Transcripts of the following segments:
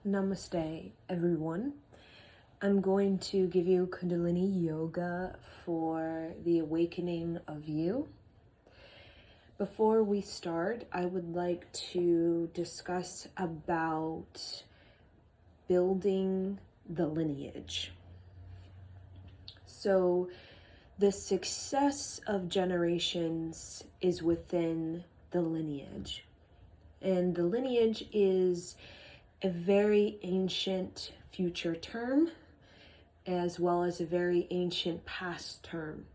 Namaste, everyone. I'm going to give you Kundalini yoga for the awakening of you. Before we start, I would like to discuss about building the lineage. So, the success of generations is within the lineage. And the lineage is a very ancient future term, as well as a very ancient past term.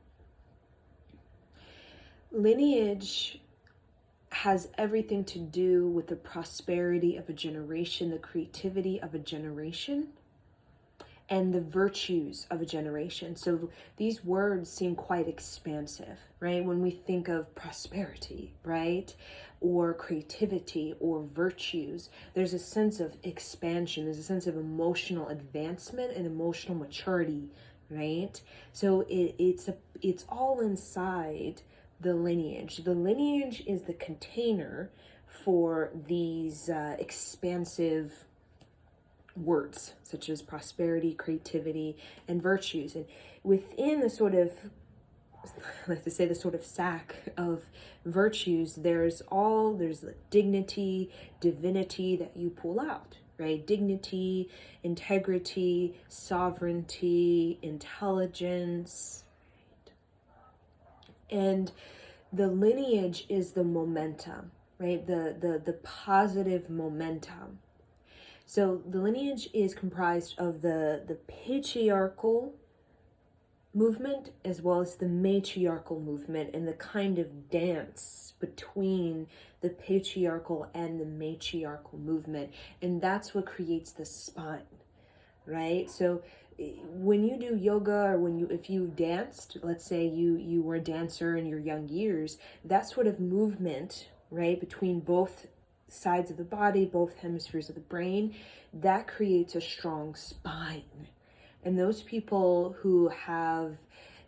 Lineage has everything to do with the prosperity of a generation, the creativity of a generation, and the virtues of a generation. So these words seem quite expansive, right? When we think of prosperity, right? Or creativity or virtues, there's a sense of expansion, there's a sense of emotional advancement and emotional maturity, right? So it's all inside the lineage. The lineage is the container for these expansive words such as prosperity, creativity, and virtues. And within the sort of, I like to say, the sort of sack of virtues, there's dignity, divinity that you pull out, right? Dignity, integrity, sovereignty, intelligence. And the lineage is the momentum, right? The positive momentum. So the lineage is comprised of the patriarchal movement as well as the matriarchal movement, and the kind of dance between the patriarchal and the matriarchal movement. And that's what creates the spine, right? So when you do yoga, or if you've danced, let's say you were a dancer in your young years, that sort of movement, right, between both sides of the body, both hemispheres of the brain, that creates a strong spine. And those people who have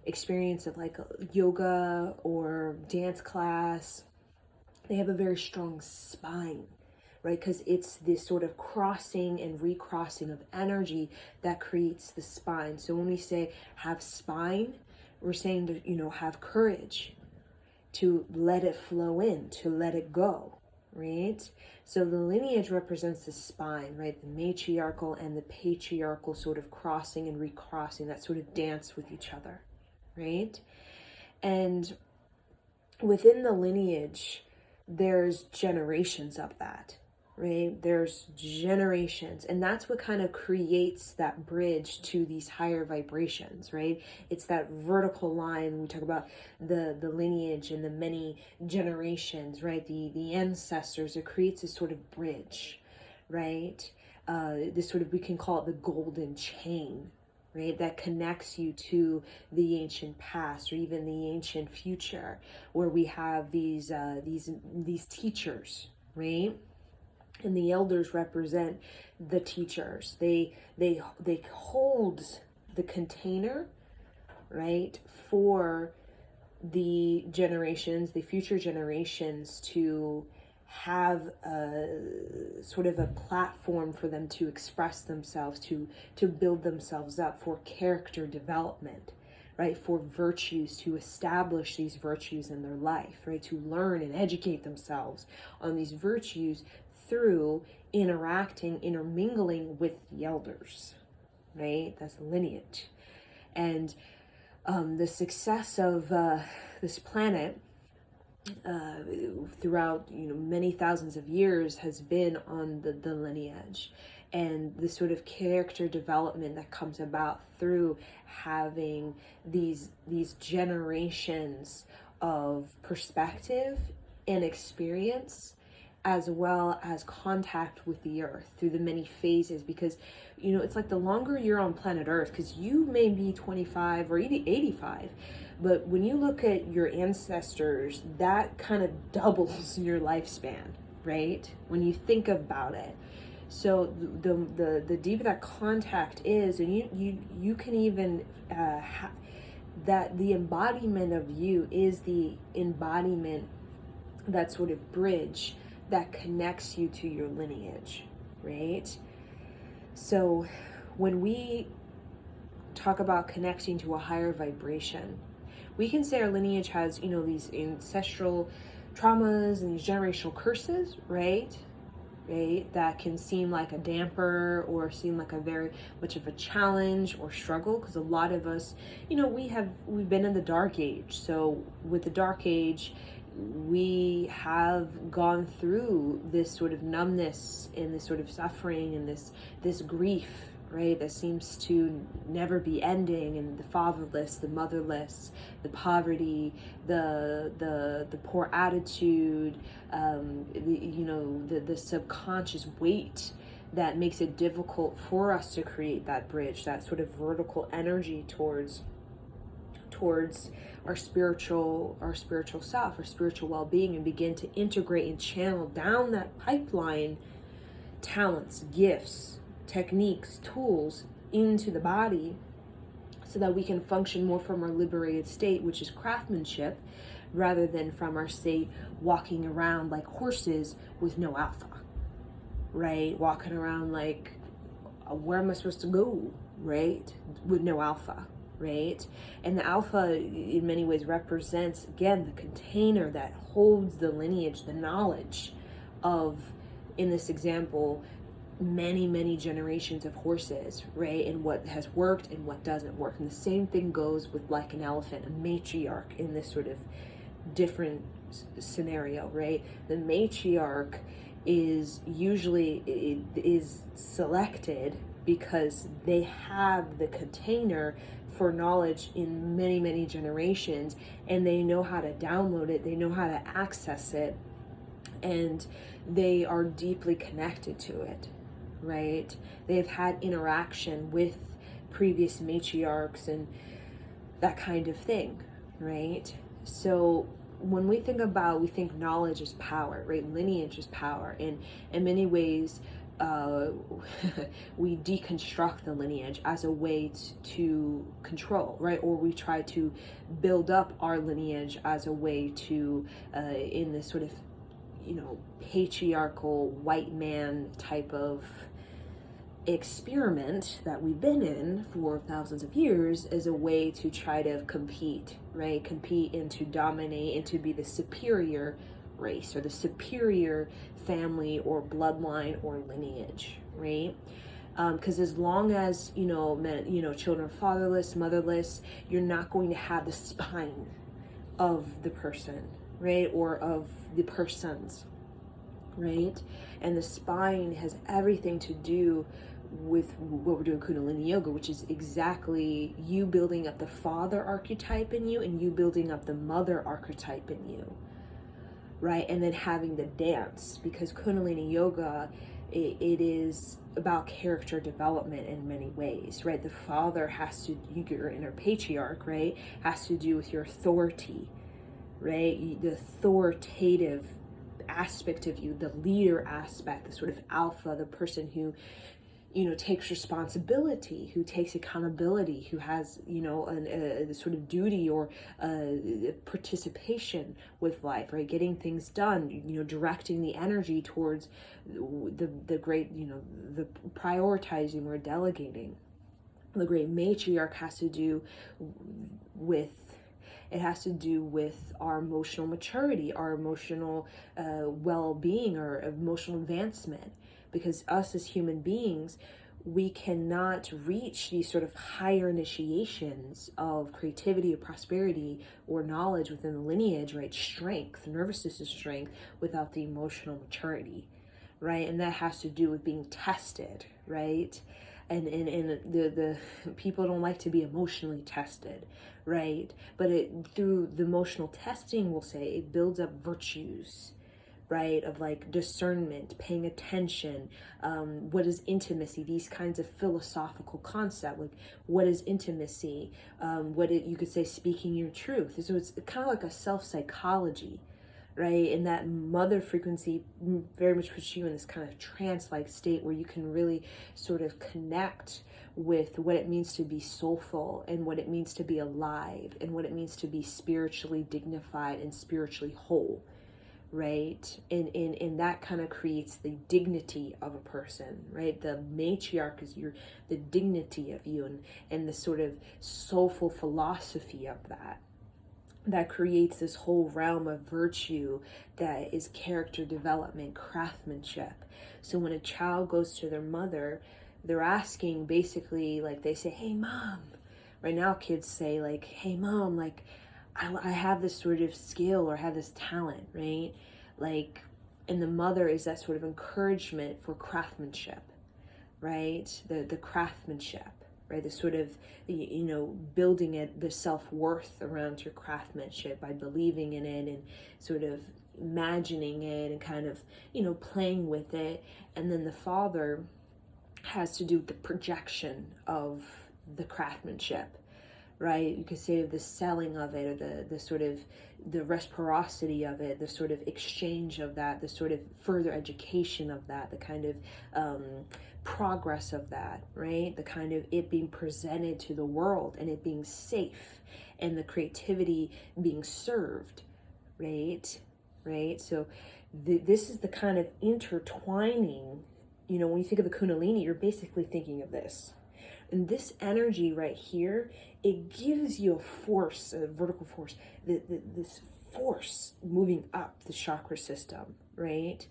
experience of like yoga or dance class, they have a very strong spine, right? Because it's this sort of crossing and recrossing of energy that creates the spine. So when we say have spine, we're saying to, have courage to let it flow in, to let it go, right? So the lineage represents the spine, right? The matriarchal and the patriarchal sort of crossing and recrossing, that sort of dance with each other, right? And within the lineage, there's generations of that, right? There's generations, and that's what kind of creates that bridge to these higher vibrations, right? It's that vertical line. We talk about the lineage and the many generations, right? The ancestors. It creates a sort of bridge, right? This sort of, we can call it the golden chain, right? That connects you to the ancient past or even the ancient future, where we have these teachers, right? And the elders represent the teachers. They hold the container, right, for the generations, the future generations, to have a sort of a platform for them to express themselves, to build themselves up for character development, right? For virtues, to establish these virtues in their life, right? To learn and educate themselves on these virtues through intermingling with the elders, right? That's lineage. And the success of this planet throughout many thousands of years has been on the lineage, and the sort of character development that comes about through having these generations of perspective and experience, as well as contact with the earth through the many phases. Because it's like the longer you're on planet Earth, because you may be 25 or 85, but when you look at your ancestors, that kind of doubles your lifespan, right? When you think about it. So the deeper that contact is, and you can even that the embodiment of you is the embodiment, that sort of bridge that connects you to your lineage, right? So when we talk about connecting to a higher vibration, we can say our lineage has, these ancestral traumas and these generational curses, right? Right? That can seem like a damper or seem like a very much of a challenge or struggle, because a lot of us, we've been in the dark age. So with the dark age, we have gone through this sort of numbness and this sort of suffering and this grief, right, that seems to never be ending, and the fatherless, the motherless, the poverty, the poor attitude, the subconscious weight that makes it difficult for us to create that bridge, that sort of vertical energy towards our spiritual self, our spiritual well-being, and begin to integrate and channel down that pipeline talents, gifts, techniques, tools into the body, so that we can function more from our liberated state, which is craftsmanship, rather than from our state walking around like horses with no alpha, right? Walking around like, where am I supposed to go, right? With no alpha, right? And the alpha in many ways represents, again, the container that holds the lineage, the knowledge of, in this example, many generations of horses, right? And what has worked and what doesn't work. And the same thing goes with like an elephant, a matriarch, in this sort of different scenario, right? The matriarch is usually selected because they have the container for knowledge in many generations, and they know how to download it, they know how to access it, and they are deeply connected to it, right? They've had interaction with previous matriarchs and that kind of thing, right? So when we think knowledge is power, right? Lineage is power. And in many ways, we deconstruct the lineage as a way to control, right? Or we try to build up our lineage as a way to, in this sort of, patriarchal white man type of experiment that we've been in for thousands of years, as a way to try to compete, right? Compete and to dominate and to be the superior race or the superior family or bloodline or lineage, right? Because as long as, children are fatherless, motherless, you're not going to have the spine of the person, right? Or of the persons, right? And the spine has everything to do with what we're doing Kundalini yoga, which is exactly you building up the father archetype in you and you building up the mother archetype in you, right? And then having the dance, because Kundalini yoga, it is about character development in many ways, right? The father has to, your inner patriarch, right, has to do with your authority, right? The authoritative aspect of you, the leader aspect, the sort of alpha, the person who, takes responsibility, who takes accountability, who has, a sort of duty or participation with life, right? Getting things done, directing the energy towards the great, the prioritizing or delegating. The great matriarch has to do with our emotional maturity, our emotional well-being, or emotional advancement. Because us as human beings, we cannot reach these sort of higher initiations of creativity or prosperity or knowledge within the lineage, right? Strength, nervous system strength, without the emotional maturity, right? And that has to do with being tested, right? And the people don't like to be emotionally tested, right? But through the emotional testing, we'll say, it builds up virtues, right? Of like discernment, paying attention, what is intimacy, these kinds of philosophical concepts, like what is intimacy, you could say speaking your truth. So it's kind of like a self-psychology, right? And that mother frequency very much puts you in this kind of trance-like state where you can really sort of connect with what it means to be soulful and what it means to be alive and what it means to be spiritually dignified and spiritually whole, right? And that kind of creates the dignity of a person, right? The matriarch is the dignity of you, and the sort of soulful philosophy of that creates this whole realm of virtue that is character development, craftsmanship. So when a child goes to their mother, they're asking basically, like, they say, hey mom. Right now kids say, like, hey mom, like, I have this sort of skill, or I have this talent, right? Like, and the mother is that sort of encouragement for craftsmanship, right? The craftsmanship, right? The sort of, building it, the self-worth around your craftsmanship by believing in it and sort of imagining it and kind of, playing with it. And then the father has to do with the projection of the craftsmanship, right? You could say the selling of it, or the sort of the reciprocity of it, the sort of exchange of that, the sort of further education of that, the kind of progress of that, right? The kind of it being presented to the world and it being safe, and the creativity being served, right? So this is the kind of intertwining, when you think of the Kundalini, you're basically thinking of this. And this energy right here, it gives you a force, a vertical force, this force moving up the chakra system, right?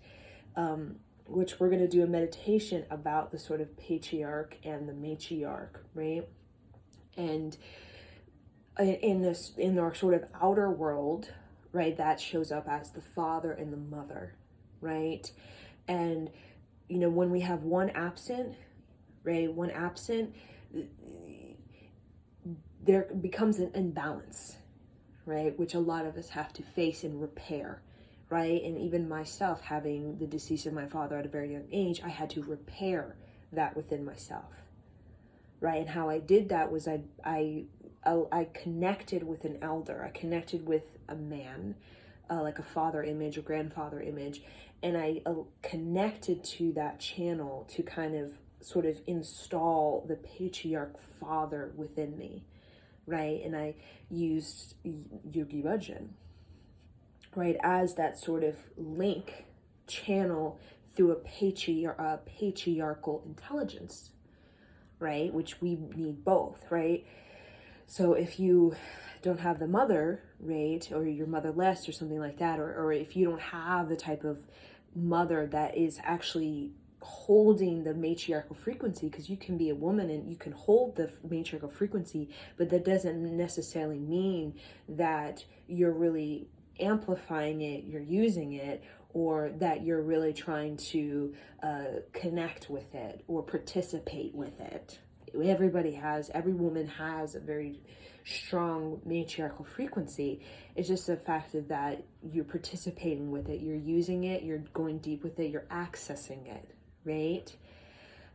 Which we're going to do a meditation about the sort of patriarch and the matriarch, right? And in our sort of outer world, right, that shows up as the father and the mother, right? And, when we have one absent, right, there becomes an imbalance, right, which a lot of us have to face and repair, right? And even myself, having the decease of my father at a very young age, I had to repair that within myself, right? And how I did that was I connected with an elder. I connected with a man, like a father image or grandfather image, and I connected to that channel to kind of sort of install the patriarch father within me, right? And I used Yogi Bhajan, right, as that sort of link channel through a patriarchal intelligence, right? Which we need both, right? So if you don't have the mother, right, or you're motherless or something like that, or if you don't have the type of mother that is actually holding the matriarchal frequency, because you can be a woman and you can hold the matriarchal frequency, but that doesn't necessarily mean that you're really amplifying it, you're using it, or that you're really trying to connect with it or participate with it. Every woman has a very strong matriarchal frequency. It's just the fact that you're participating with it, you're using it, you're going deep with it, you're accessing it, right?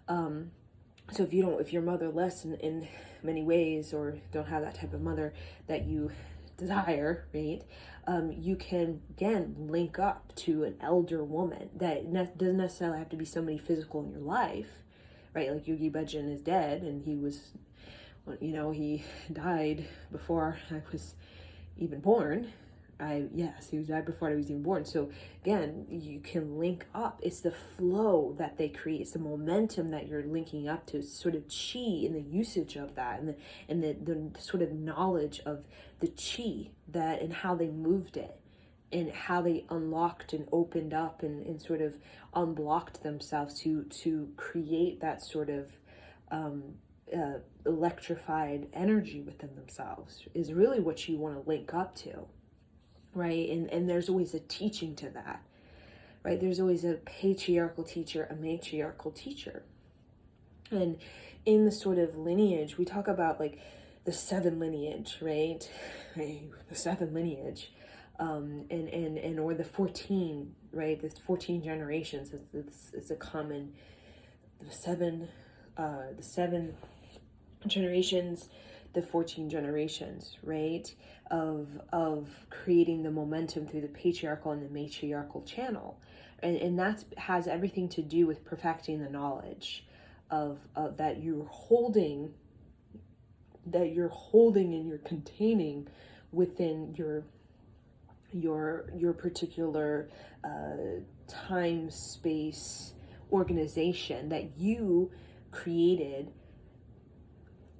So if you're motherless in many ways, or don't have that type of mother that you desire, right? You can, again, link up to an elder woman that doesn't necessarily have to be somebody physical in your life, right? Like Yogi Bhajan is dead, and he was, he died before I was even born. He died before I was even born. So again, you can link up. It's the flow that they create. It's the momentum that you're linking up to. It's sort of chi and the usage of that, and the sort of knowledge of the chi that and how they moved it, and how they unlocked and opened up and sort of unblocked themselves to create that sort of electrified energy within themselves is really what you want to link up to, right? And there's always a teaching to that, right? There's always a patriarchal teacher, a matriarchal teacher. And in the sort of lineage, we talk about like the 7 lineage, right? The 7 lineage. And or the 14, right? The 14 generations. It's a common, the seven generations, the 14 generations, right? Of creating the momentum through the patriarchal and the matriarchal channel. And that has everything to do with perfecting the knowledge of that you're holding and you're containing within your your particular time space organization that you created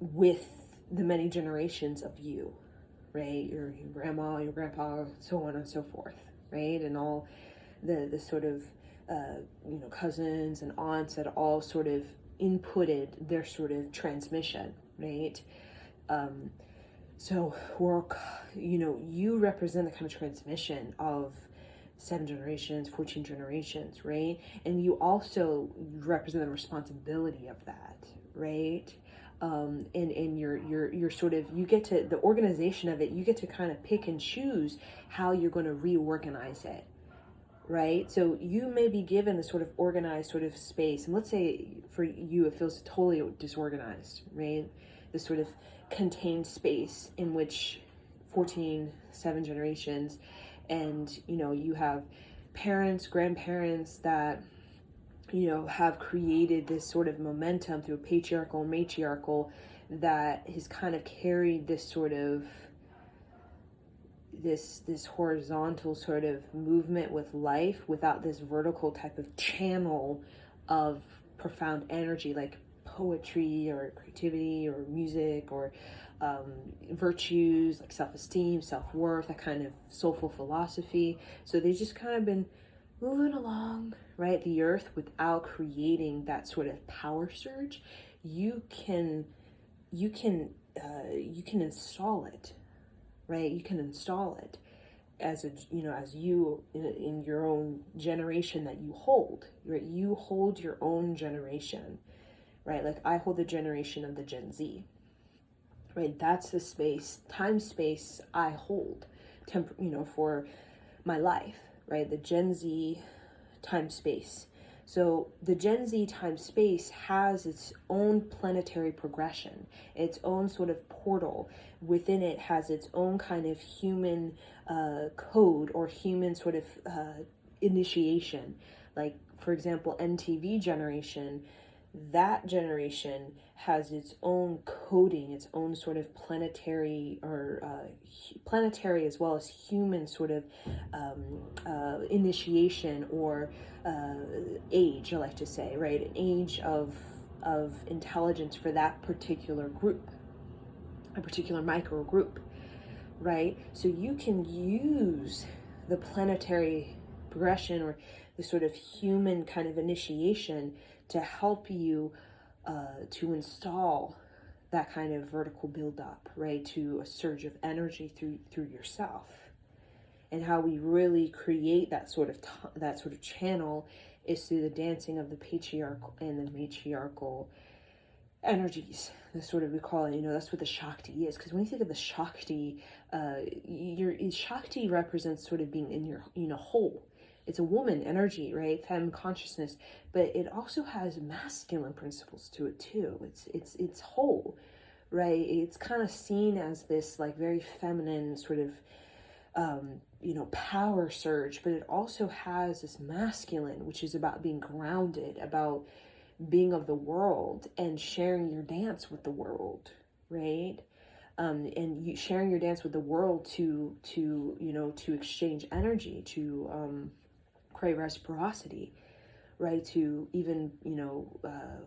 with the many generations of you, right? Your grandma, your grandpa, so on and so forth, right? And all the sort of cousins and aunts that all sort of inputted their sort of transmission, right? So we're, you represent the kind of transmission of 7 generations, 14 generations, right? And you also represent the responsibility of that, right? And you're sort of, you get to, the organization of it, you get to kind of pick and choose how you're going to reorganize it, right? So you may be given a sort of organized sort of space, and let's say for you it feels totally disorganized, right? This sort of contained space in which 7 generations, and you have parents, grandparents that have created this sort of momentum through patriarchal and matriarchal that has kind of carried this sort of this horizontal sort of movement with life without this vertical type of channel of profound energy like poetry or creativity or music or virtues like self-esteem, self-worth, that kind of soulful philosophy. So they've just kind of been moving along, right, the earth without creating that sort of power surge. You can install it, right? You can install it as as you in your own generation that you hold, right? You hold your own generation, right? Like I hold the generation of the Gen Z, right? That's the time space I hold, for my life, right? The Gen Z time space. So the Gen Z time space has its own planetary progression, its own sort of portal. Within it has its own kind of human code or human sort of initiation. Like, for example, NTV generation, that generation has its own coding, its own sort of planetary or planetary as well as human sort of initiation or age, I like to say, right? An age of intelligence for that particular group, a particular micro group, right? So you can use the planetary progression or the sort of human kind of initiation to help you to install that kind of vertical buildup, right? To a surge of energy through yourself. And how we really create that sort of channel is through the dancing of the patriarchal and the matriarchal energies. The sort of, we call it, that's what the Shakti is. Because when you think of the Shakti, your Shakti represents sort of being in your whole. It's a woman energy, right? Femme consciousness, but it also has masculine principles to it too. It's whole, right? It's kind of seen as this like very feminine sort of power surge, but it also has this masculine, which is about being grounded, about being of the world and sharing your dance with the world, right? And you sharing your dance with the world to exchange energy, to create reciprocity, right? To even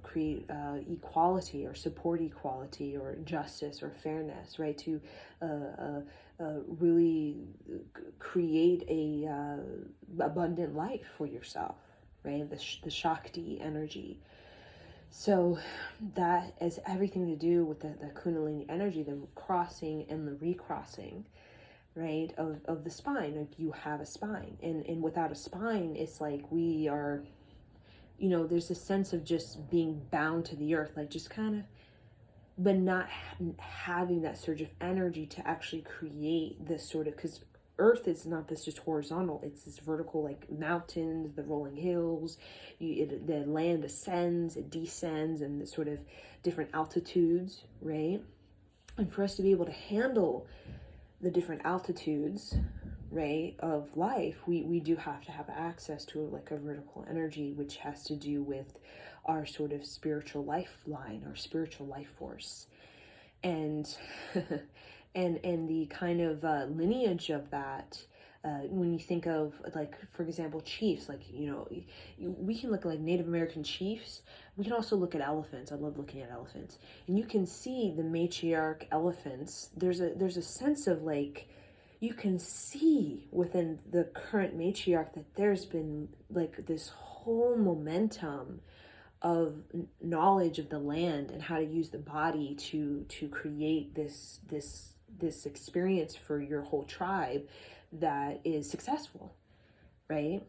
create equality or support equality or justice or fairness, right? To really create a abundant life for yourself, right? The Shakti energy. So that has everything to do with the Kundalini energy, the crossing and the recrossing, right, of the spine. Like you have a spine, and without a spine, it's like we are, there's a sense of just being bound to the earth, like just kind of, but not having that surge of energy to actually create this sort of, because earth is not this just horizontal, it's this vertical, like mountains, the rolling hills, the land ascends, it descends, and the sort of different altitudes, right? And for us to be able to handle the different altitudes, right, of life, we do have to have access to like a vertical energy, which has to do with our sort of spiritual lifeline, our spiritual life force, and and the kind of lineage of that when you think of, like, for example, chiefs, like, we can look at like Native American chiefs. We can also look at elephants. I love looking at elephants, and you can see the matriarch elephants. There's a sense of, like, you can see within the current matriarch that there's been like this whole momentum of knowledge of the land and how to use the body to create this experience for your whole tribe that is successful, right?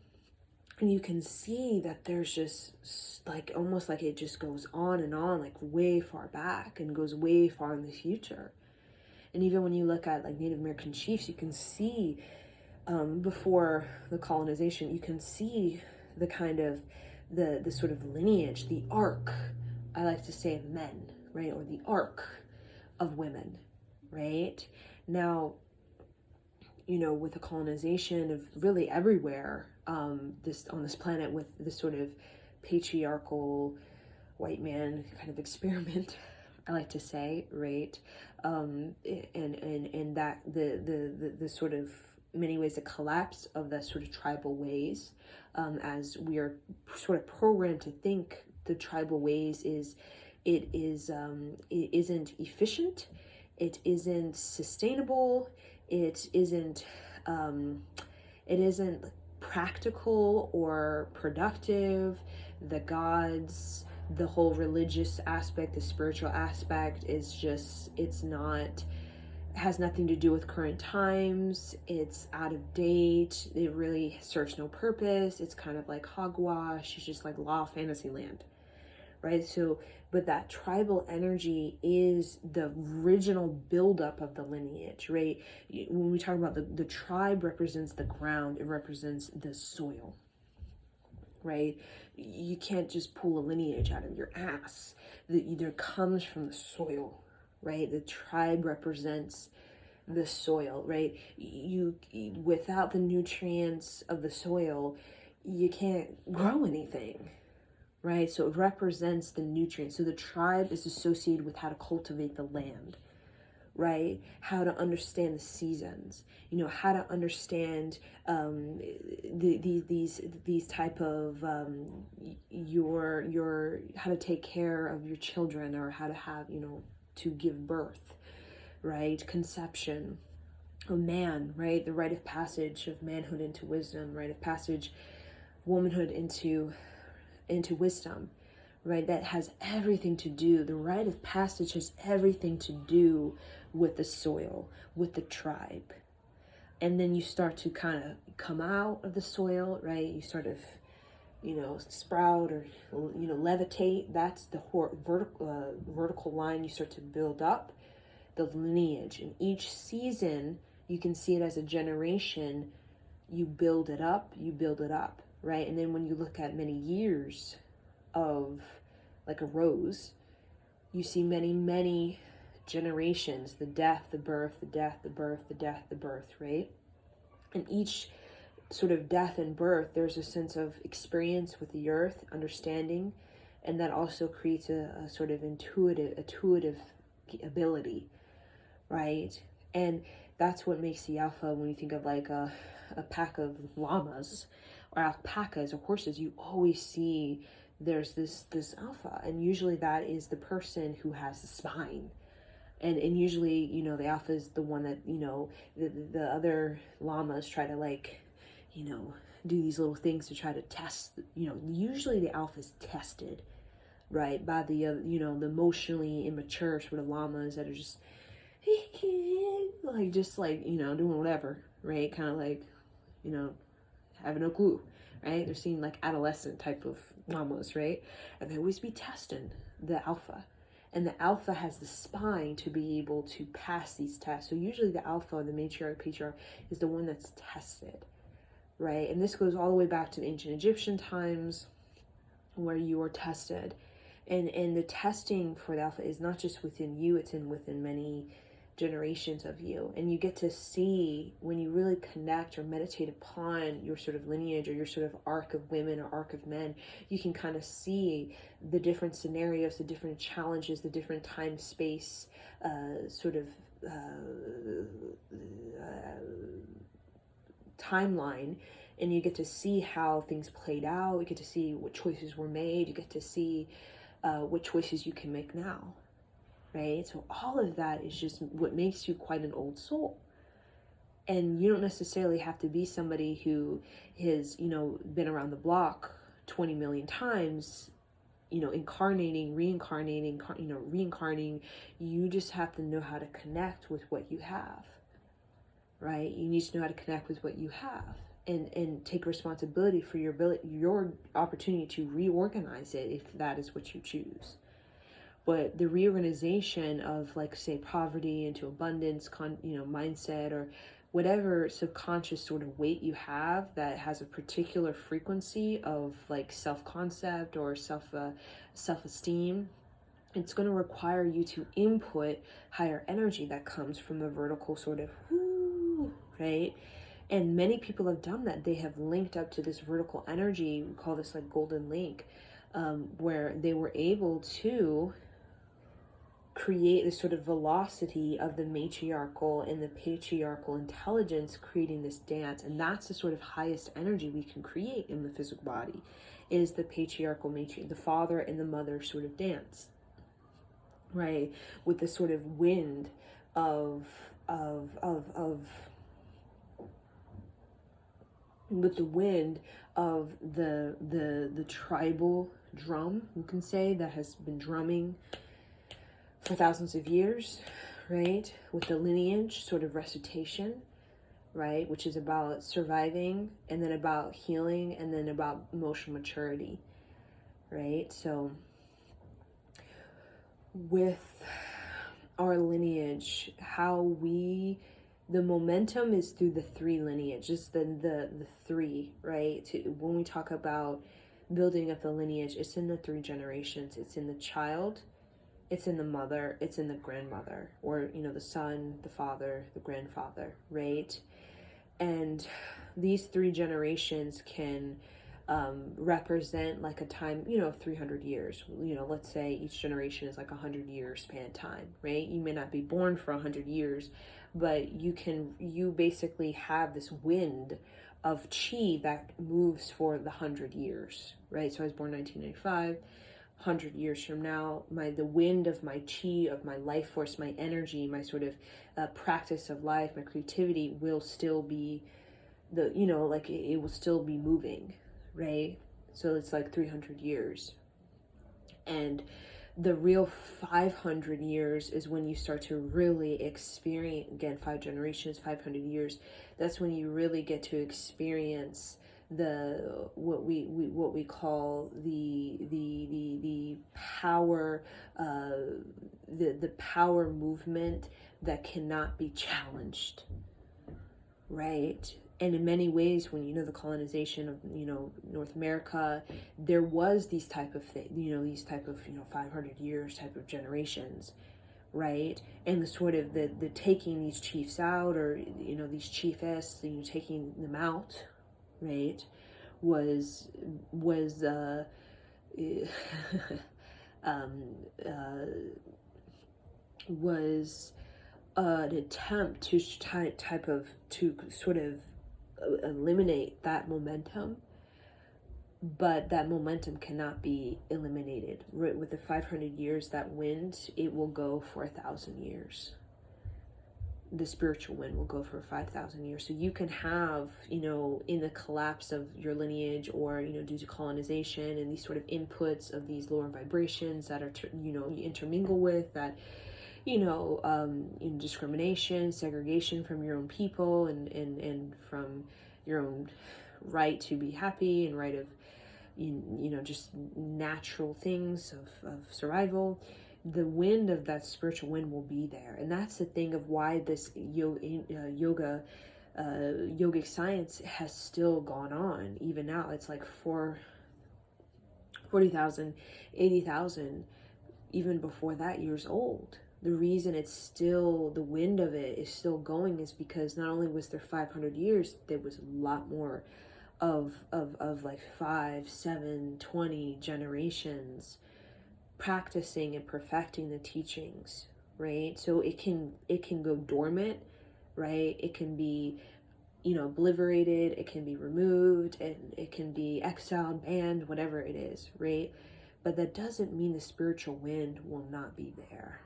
And you can see that there's just like almost like it just goes on and on, like way far back and goes way far in the future. And even when you look at like Native American chiefs, you can see before the colonization, you can see the kind of the sort of lineage, the arc, I like to say, of men, right? Or the arc of women, right? Now, with the colonization of really everywhere, this on this planet, with this sort of patriarchal white man kind of experiment, I like to say, right? And that the sort of many ways the collapse of the sort of tribal ways, as we are sort of programmed to think the tribal ways it isn't efficient, it isn't sustainable, it isn't practical or productive. The gods, the whole religious aspect, the spiritual aspect is just, has nothing to do with current times. It's out of date. It really serves no purpose. It's kind of like hogwash. It's just like law fantasy land, right? So, but that tribal energy is the original buildup of the lineage, right? When we talk about the tribe represents the ground, it represents the soil, right? You can't just pull a lineage out of your ass. That either comes from the soil, right? The tribe represents the soil, right? You without the nutrients of the soil, you can't grow anything, right? So it represents the nutrients. So the tribe is associated with how to cultivate the land, right? How to understand the seasons, how to understand these type of your how to take care of your children, or how to have, to give birth, right? Conception, a man, right? The rite of passage of manhood into wisdom, rite of passage, womanhood into wisdom, right? That has everything to do, the rite of passage has everything to do with the soil, with the tribe. And then you start to kind of come out of the soil, right? You sort of, sprout, or, levitate. That's the vertical line. You start to build up the lineage. In each season, you can see it as a generation. You build it up, right? And then when you look at many years of like a rose, you see many, many generations, the death, the birth, the death, the birth, the death, the birth, right? And each sort of death and birth, there's a sense of experience with the earth, understanding, and that also creates a sort of intuitive ability, right? And that's what makes the alpha. When you think of like a pack of llamas or alpacas or horses, you always see there's this alpha, and usually that is the person who has the spine. And usually, the alpha is the one that, the other llamas try to, like, do these little things to try to test, usually the alpha is tested, right, by the, the emotionally immature sort of llamas that are just, doing whatever, right, kind of like, having no clue, right? They're seeing like adolescent type of llamas, right? And they always be testing the alpha. And the alpha has the spine to be able to pass these tests. So usually the alpha, the matriarch, patriarch, is the one that's tested, right? And this goes all the way back to the ancient Egyptian times, where you are tested. And the testing for the alpha is not just within you, it's within many generations of you. And you get to see, when you really connect or meditate upon your sort of lineage, or your sort of arc of women or arc of men, you can kind of see the different scenarios, the different challenges, the different time space timeline, and you get to see how things played out. You get to see what choices were made. You get to see what choices you can make now, right? So all of that is just what makes you quite an old soul. And you don't necessarily have to be somebody who has, been around the block 20 million times, incarnating, reincarnating, reincarnating. You just have to know how to connect with what you have, right? You need to know how to connect with what you have, and take responsibility for your opportunity to reorganize it if that is what you choose. But the reorganization of, like, say, poverty into abundance, mindset, or whatever subconscious sort of weight you have that has a particular frequency of, like, self-concept or self-esteem, it's going to require you to input higher energy that comes from the vertical sort of whoo, right? And many people have done that. They have linked up to this vertical energy. We call this like golden link, where they were able to create this sort of velocity of the matriarchal and the patriarchal intelligence, creating this dance. And that's the sort of highest energy we can create in the physical body, is the patriarchal the father and the mother sort of dance, right? With the sort of wind with the wind of the tribal drum, you can say, that has been drumming for thousands of years, right? With the lineage sort of recitation, right? Which is about surviving, and then about healing, and then about emotional maturity, right? So with our lineage, the momentum is through the three lineages, the three, right? When we talk about building up the lineage, it's in the three generations. It's in the child, it's in the mother, it's in the grandmother, or, the son, the father, the grandfather, right? And these three generations can represent like a time, 300 years. Let's say each generation is like 100-year span time, right? You may not be born for 100 years, but you basically have this wind of chi that moves for the 100 years, right? So I was born 1995. 100 years from now, the wind of my chi, of my life force, my energy, my sort of practice of life, my creativity will still be it will still be moving, right? So it's like 300 years. And the real 500 years is when you start to really experience, again, 5 generations, 500 years. That's when you really get to experience what we call the power, the power movement that cannot be challenged, right? And in many ways, when the colonization of North America, there was these type of things, these type of 500 years type of generations, right? And the sort of the taking these chiefs out, or these chiefess, taking them out, right, was was an attempt to sort of eliminate that momentum. But that momentum cannot be eliminated. With the 500 years, that wind, it will go for 1,000 years. The spiritual wind will go for 5,000 years. So you can have, in the collapse of your lineage, or, due to colonization and these sort of inputs of these lower vibrations that are, you intermingle with, that, discrimination, segregation from your own people, and from your own right to be happy, and right of, just natural things of survival. The wind of that spiritual wind will be there. And that's the thing of why this yogic science has still gone on. Even now, it's like 40,000, 80,000, even before that, years old. The reason it's still, the wind of it is still going, is because not only was there 500 years, there was a lot more of like 5, 7, 20 generations practicing and perfecting the teachings, right? So it can go dormant, right? It can be, obliterated, it can be removed, and it can be exiled, banned, whatever it is, right? But that doesn't mean the spiritual wind will not be there.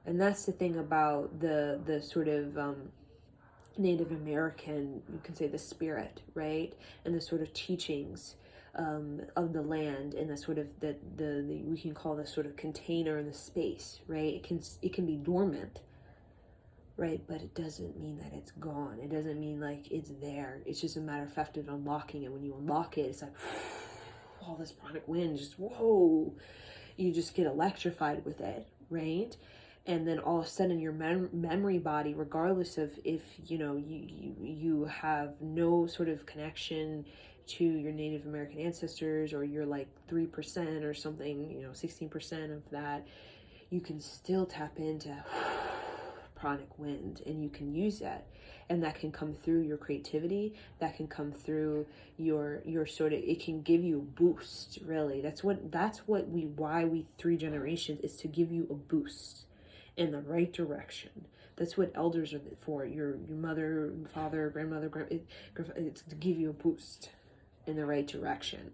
And that's the thing about the sort of Native American, you can say the spirit, right? And the sort of teachings of the land, and the sort of the we can call the sort of container in the space, right? It can be dormant, right? But it doesn't mean that it's gone. It doesn't mean like it's there. It's just a matter of fact of unlocking it. When you unlock it, it's like all this pranic wind, just whoa, you just get electrified with it, right? And then all of a sudden your memory body, regardless of if you have no sort of connection to your Native American ancestors, or you're like 3% or something, 16% of that, you can still tap into pranic wind, and you can use that, and that can come through your creativity, that can come through your sort of, it can give you a boost, really. That's what why we 3 generations is to give you a boost in the right direction. That's what elders are for. Your mother, father, grandmother, it's to give you a boost in the right direction,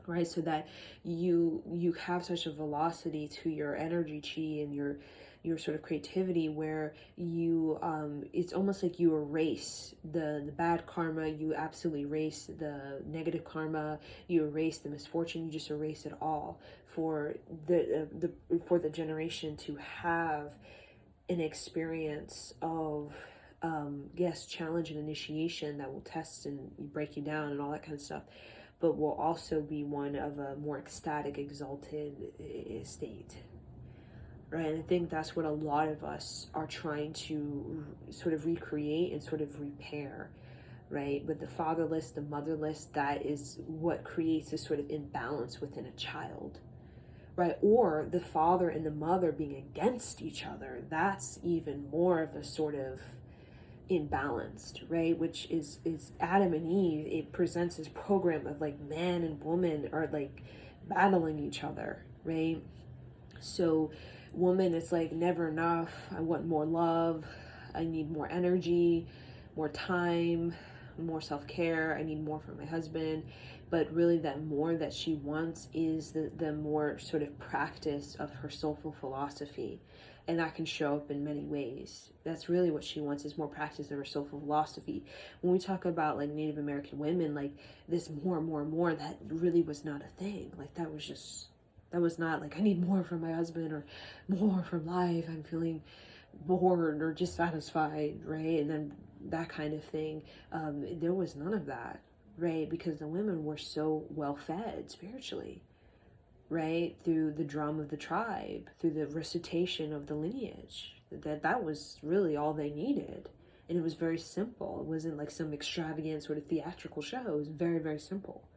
right? So that you have such a velocity to your energy chi and your sort of creativity, where you it's almost like you erase the bad karma, you absolutely erase the negative karma, you erase the misfortune, you just erase it all for the generation to have an experience of yes, challenge and initiation that will test and break you down and all that kind of stuff, but will also be one of a more ecstatic, exalted state. Right, and I think that's what a lot of us are trying to sort of recreate and sort of repair, right? But the fatherless, the motherless, that is what creates this sort of imbalance within a child, right? Or the father and the mother being against each other, that's even more of a sort of imbalanced, right? Which is Adam and Eve. It presents this program of like man and woman are like battling each other, right? So woman, it's like never enough. I want more love. I need more energy, more time, more self-care. I need more from my husband. But really that more that she wants is the more sort of practice of her soulful philosophy. And that can show up in many ways. That's really what she wants, is more practice of her soulful philosophy. When we talk about like Native American women, like this more, that really was not a thing. Like that was not like, I need more from my husband or more from life, I'm feeling bored or dissatisfied, right? And then that kind of thing. There was none of that, right? Because the women were so well fed spiritually, right? Through the drum of the tribe, through the recitation of the lineage. That was really all they needed. And it was very simple. It wasn't like some extravagant sort of theatrical show. It was very, very simple.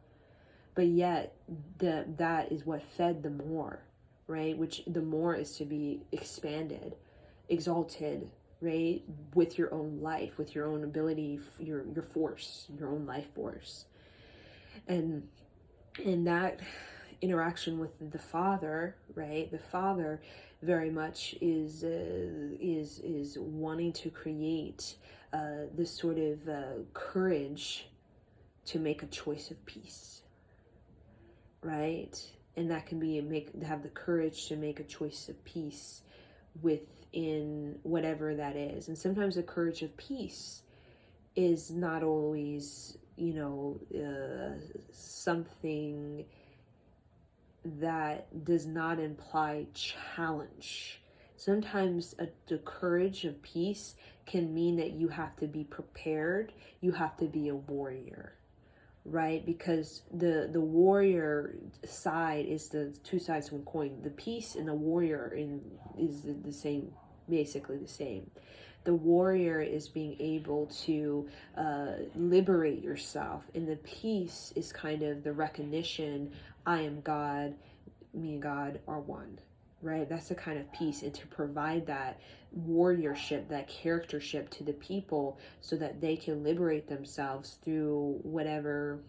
But yet that is what fed the more, right? Which the more is to be expanded, exalted, right? With your own life, with your own ability, your force, your own life force. And that interaction with the father, right? The father very much is wanting to create this sort of courage to make a choice of peace. Right? And that can be have the courage to make a choice of peace within whatever that is. And sometimes the courage of peace is not always, something that does not imply challenge. Sometimes the courage of peace can mean that you have to be prepared, you have to be a warrior. Right? Because the warrior side is the 2 sides of one coin. The peace and the warrior is the same, basically the same. The warrior is being able to liberate yourself, and the peace is kind of the recognition, I am God, me and God are one. Right? That's the kind of peace, and to provide that warriorship, that charactership to the people so that they can liberate themselves through whatever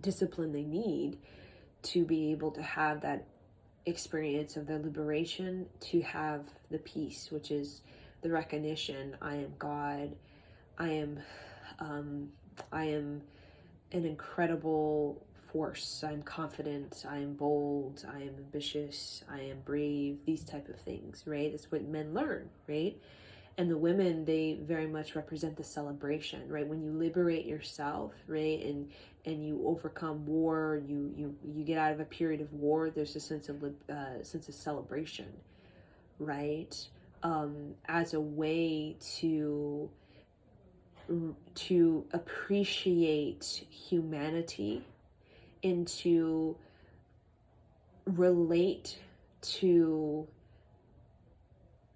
discipline they need to be able to have that experience of their liberation, to have the peace, which is the recognition, I am God, I am I am an incredible force. I'm confident, I am bold, I am ambitious, I am brave, these type of things, right? That's what men learn, right? And the women, they very much represent the celebration, right? When you liberate yourself, right, and you overcome war, you get out of a period of war, there's a sense of celebration, right? As a way to appreciate humanity and to relate to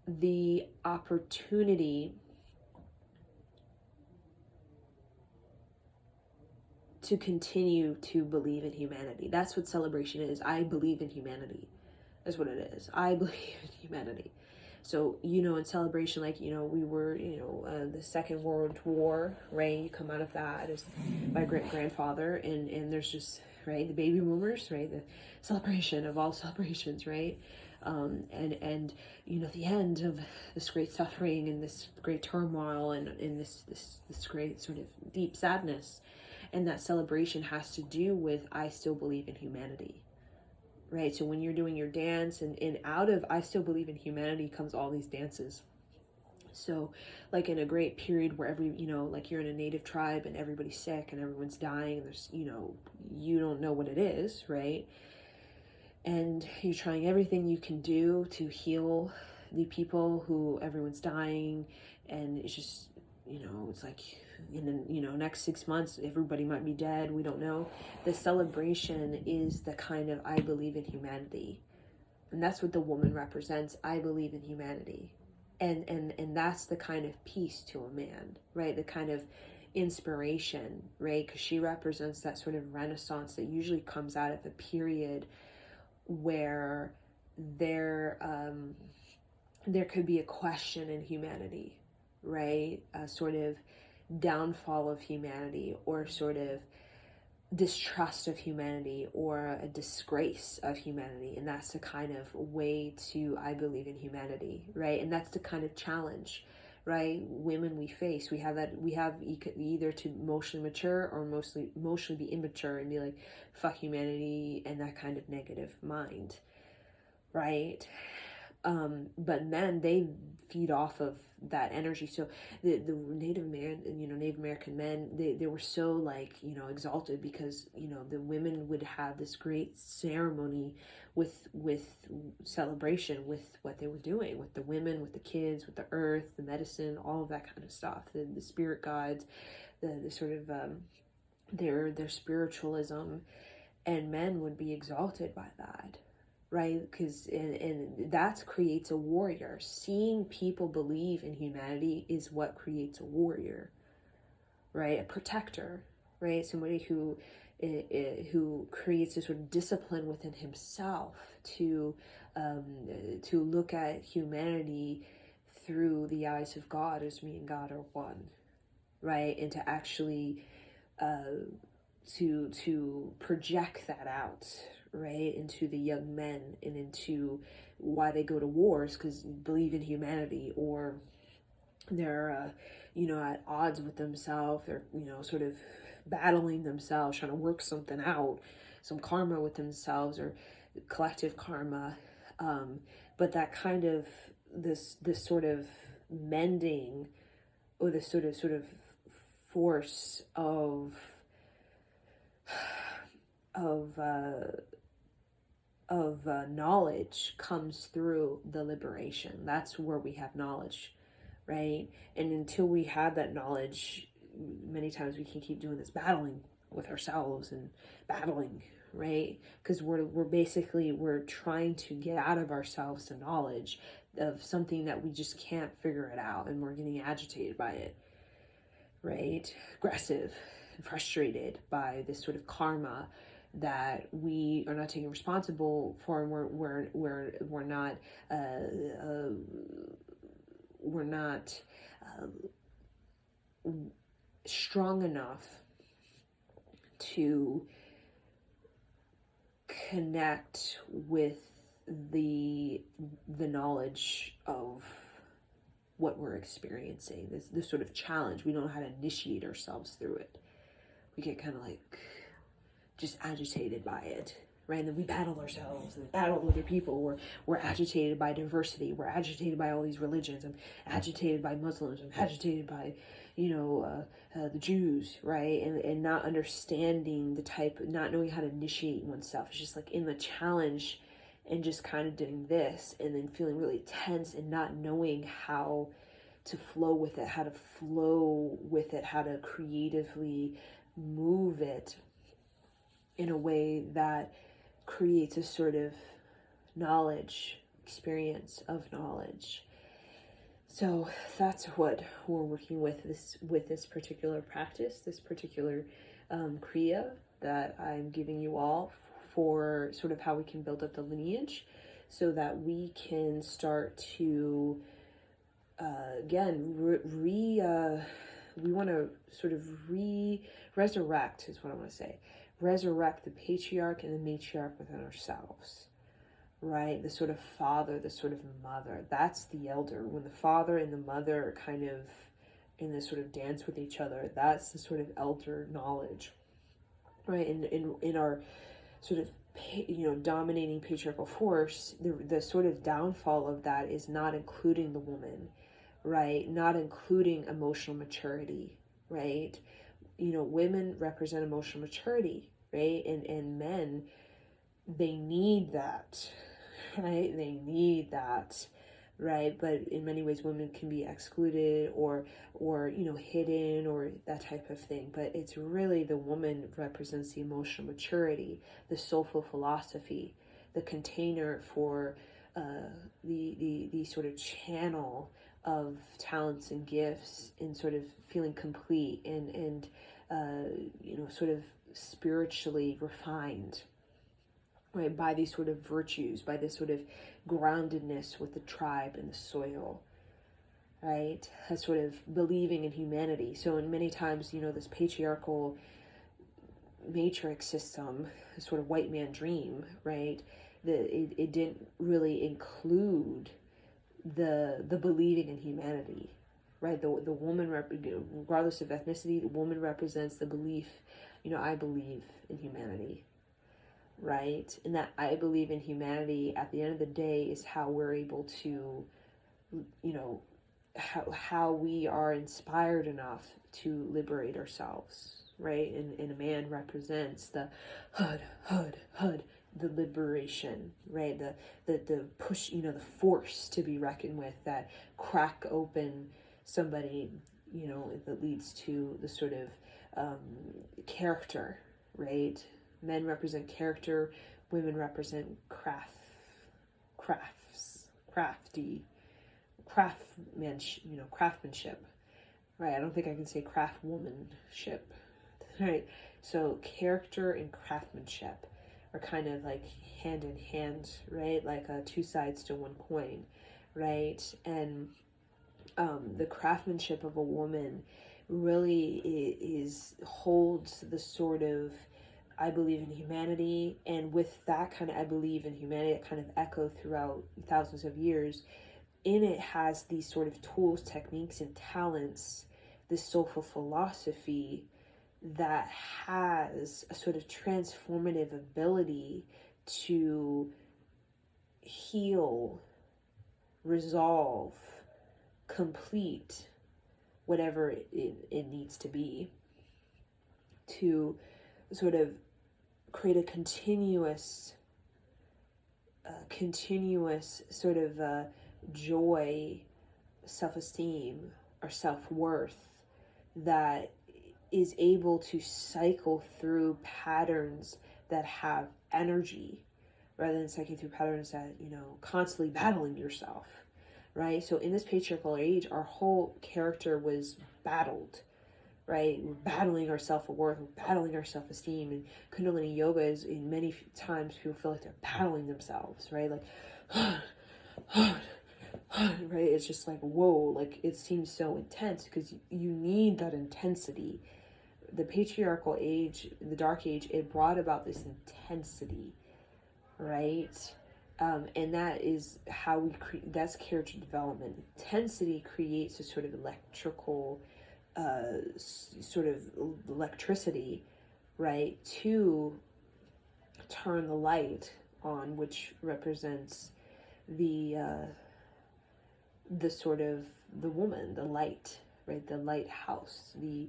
the opportunity to continue to believe in humanity. That's what celebration is. I believe in humanity. That's what it is. I believe in humanity. So, in celebration, like, we were, the Second World War, right? You come out of that as my great-grandfather, and there's just, right, the baby boomers, right? The celebration of all celebrations, right? And the end of this great suffering and this great turmoil and this great sort of deep sadness. And that celebration has to do with, I still believe in humanity. Right, so when you're doing your dance, and out of I still believe in humanity comes all these dances. So, like in a great period where like you're in a native tribe and everybody's sick and everyone's dying, and there's, you don't know what it is, right? And you're trying everything you can do to heal the people who everyone's dying, and it's just, it's like in the next 6 months everybody might be dead, we don't know. The celebration is the kind of, I believe in humanity, and that's what the woman represents. I believe in humanity, and that's the kind of peace to a man, right? The kind of inspiration, right? Because she represents that sort of renaissance that usually comes out of a period where there could be a question in humanity, right? A sort of downfall of humanity, or sort of distrust of humanity, or a disgrace of humanity. And that's the kind of way to, I believe in humanity, right? And that's the kind of challenge, right, women we face. We have either to emotionally mature or emotionally be immature and be like, fuck humanity, and that kind of negative mind, right? But men, they feed off of that energy. So the Native American men, they were so, like, exalted because, the women would have this great ceremony with celebration with what they were doing, with the women, with the kids, with the earth, the medicine, all of that kind of stuff, the spirit guides, the sort of their spiritualism, and men would be exalted by that, right? Because and that creates a warrior. Seeing people believe in humanity is what creates a warrior, right? A protector, right? Somebody who creates a sort of discipline within himself to look at humanity through the eyes of God, as me and God are one, right? And to actually to project that out, right, into the young men and into why they go to wars, because they believe in humanity, or they're at odds with themselves. They're sort of battling themselves, trying to work something out, some karma with themselves, or collective karma. But that kind of this sort of mending, or this sort of force of knowledge comes through the liberation. That's where we have knowledge, right? And until we have that knowledge, many times we can keep doing this battling with ourselves and battling, right? Because we're trying to get out of ourselves the knowledge of something that we just can't figure it out, and we're getting agitated by it, right? Aggressive and frustrated by this sort of karma that we are not taking responsible for, and we're not strong enough to connect with the knowledge of what we're experiencing, this sort of challenge. We don't know how to initiate ourselves through it. We get kind of like just agitated by it, right? And then we battle ourselves and battle other people. We're agitated by diversity. We're agitated by all these religions. I'm agitated by Muslims. I'm agitated by, the Jews, right? And not understanding not knowing how to initiate oneself. It's just like in the challenge and just kind of doing this and then feeling really tense and not knowing how to flow with it, how to creatively move it in a way that creates a sort of experience of knowledge. So that's what we're working with this particular practice, this particular Kriya that I'm giving you all for sort of how we can build up the lineage so that we can start to, we want to sort of resurrect is what I want to say. Resurrect the patriarch and the matriarch within ourselves, right? The sort of father, the sort of mother, that's the elder. When the father and the mother are kind of in this sort of dance with each other, that's the sort of elder knowledge, right? In our sort of, dominating patriarchal force, the sort of downfall of that is not including the woman, right? Not including emotional maturity, right? Women represent emotional maturity, right? And men, they need that, right? They need that, right? But in many ways, women can be excluded or hidden or that type of thing. But it's really the woman represents the emotional maturity, the soulful philosophy, the container for the sort of channel of talents and gifts and sort of feeling complete and sort of spiritually refined, right, by these sort of virtues, by this sort of groundedness with the tribe and the soil, right, as sort of believing in humanity. So in many times, this patriarchal matrix system, this sort of white man dream, right, it didn't really include the believing in humanity, right? The woman, regardless of ethnicity, the woman represents the belief, I believe in humanity, right? And that I believe in humanity at the end of the day is how we're able to, how we are inspired enough to liberate ourselves, right? And a man represents the hud, the liberation, right? The push, the force to be reckoned with that crack open somebody, that leads to the sort of character, right? Men represent character, women represent craftsmanship, right? I don't think I can say craftwomanship, right? So character and craftsmanship are kind of like hand in hand, right? Like two sides to one coin, right? And the craftsmanship of a woman really holds the sort of I believe in humanity, and with that kind of I believe in humanity, that kind of echo throughout thousands of years, in it has these sort of tools, techniques, and talents, this soulful philosophy that has a sort of transformative ability to heal, resolve, complete whatever it needs to be, to sort of create a continuous sort of joy, self-esteem, or self-worth that is able to cycle through patterns that have energy rather than cycling through patterns that, constantly battling yourself, right? So in this patriarchal age, our whole character was battled, right? We're battling our self-worth, we're battling our self-esteem, and Kundalini yoga is, in many times, people feel like they're battling themselves, right? Like, right? It's just like, whoa, like it seems so intense because you need that intensity. The patriarchal age, the dark age, it brought about this intensity, right? And that is how we that's character development. Intensity creates a sort of electrical, sort of electricity, right, to turn the light on, which represents the sort of the woman, the light, right, the lighthouse, the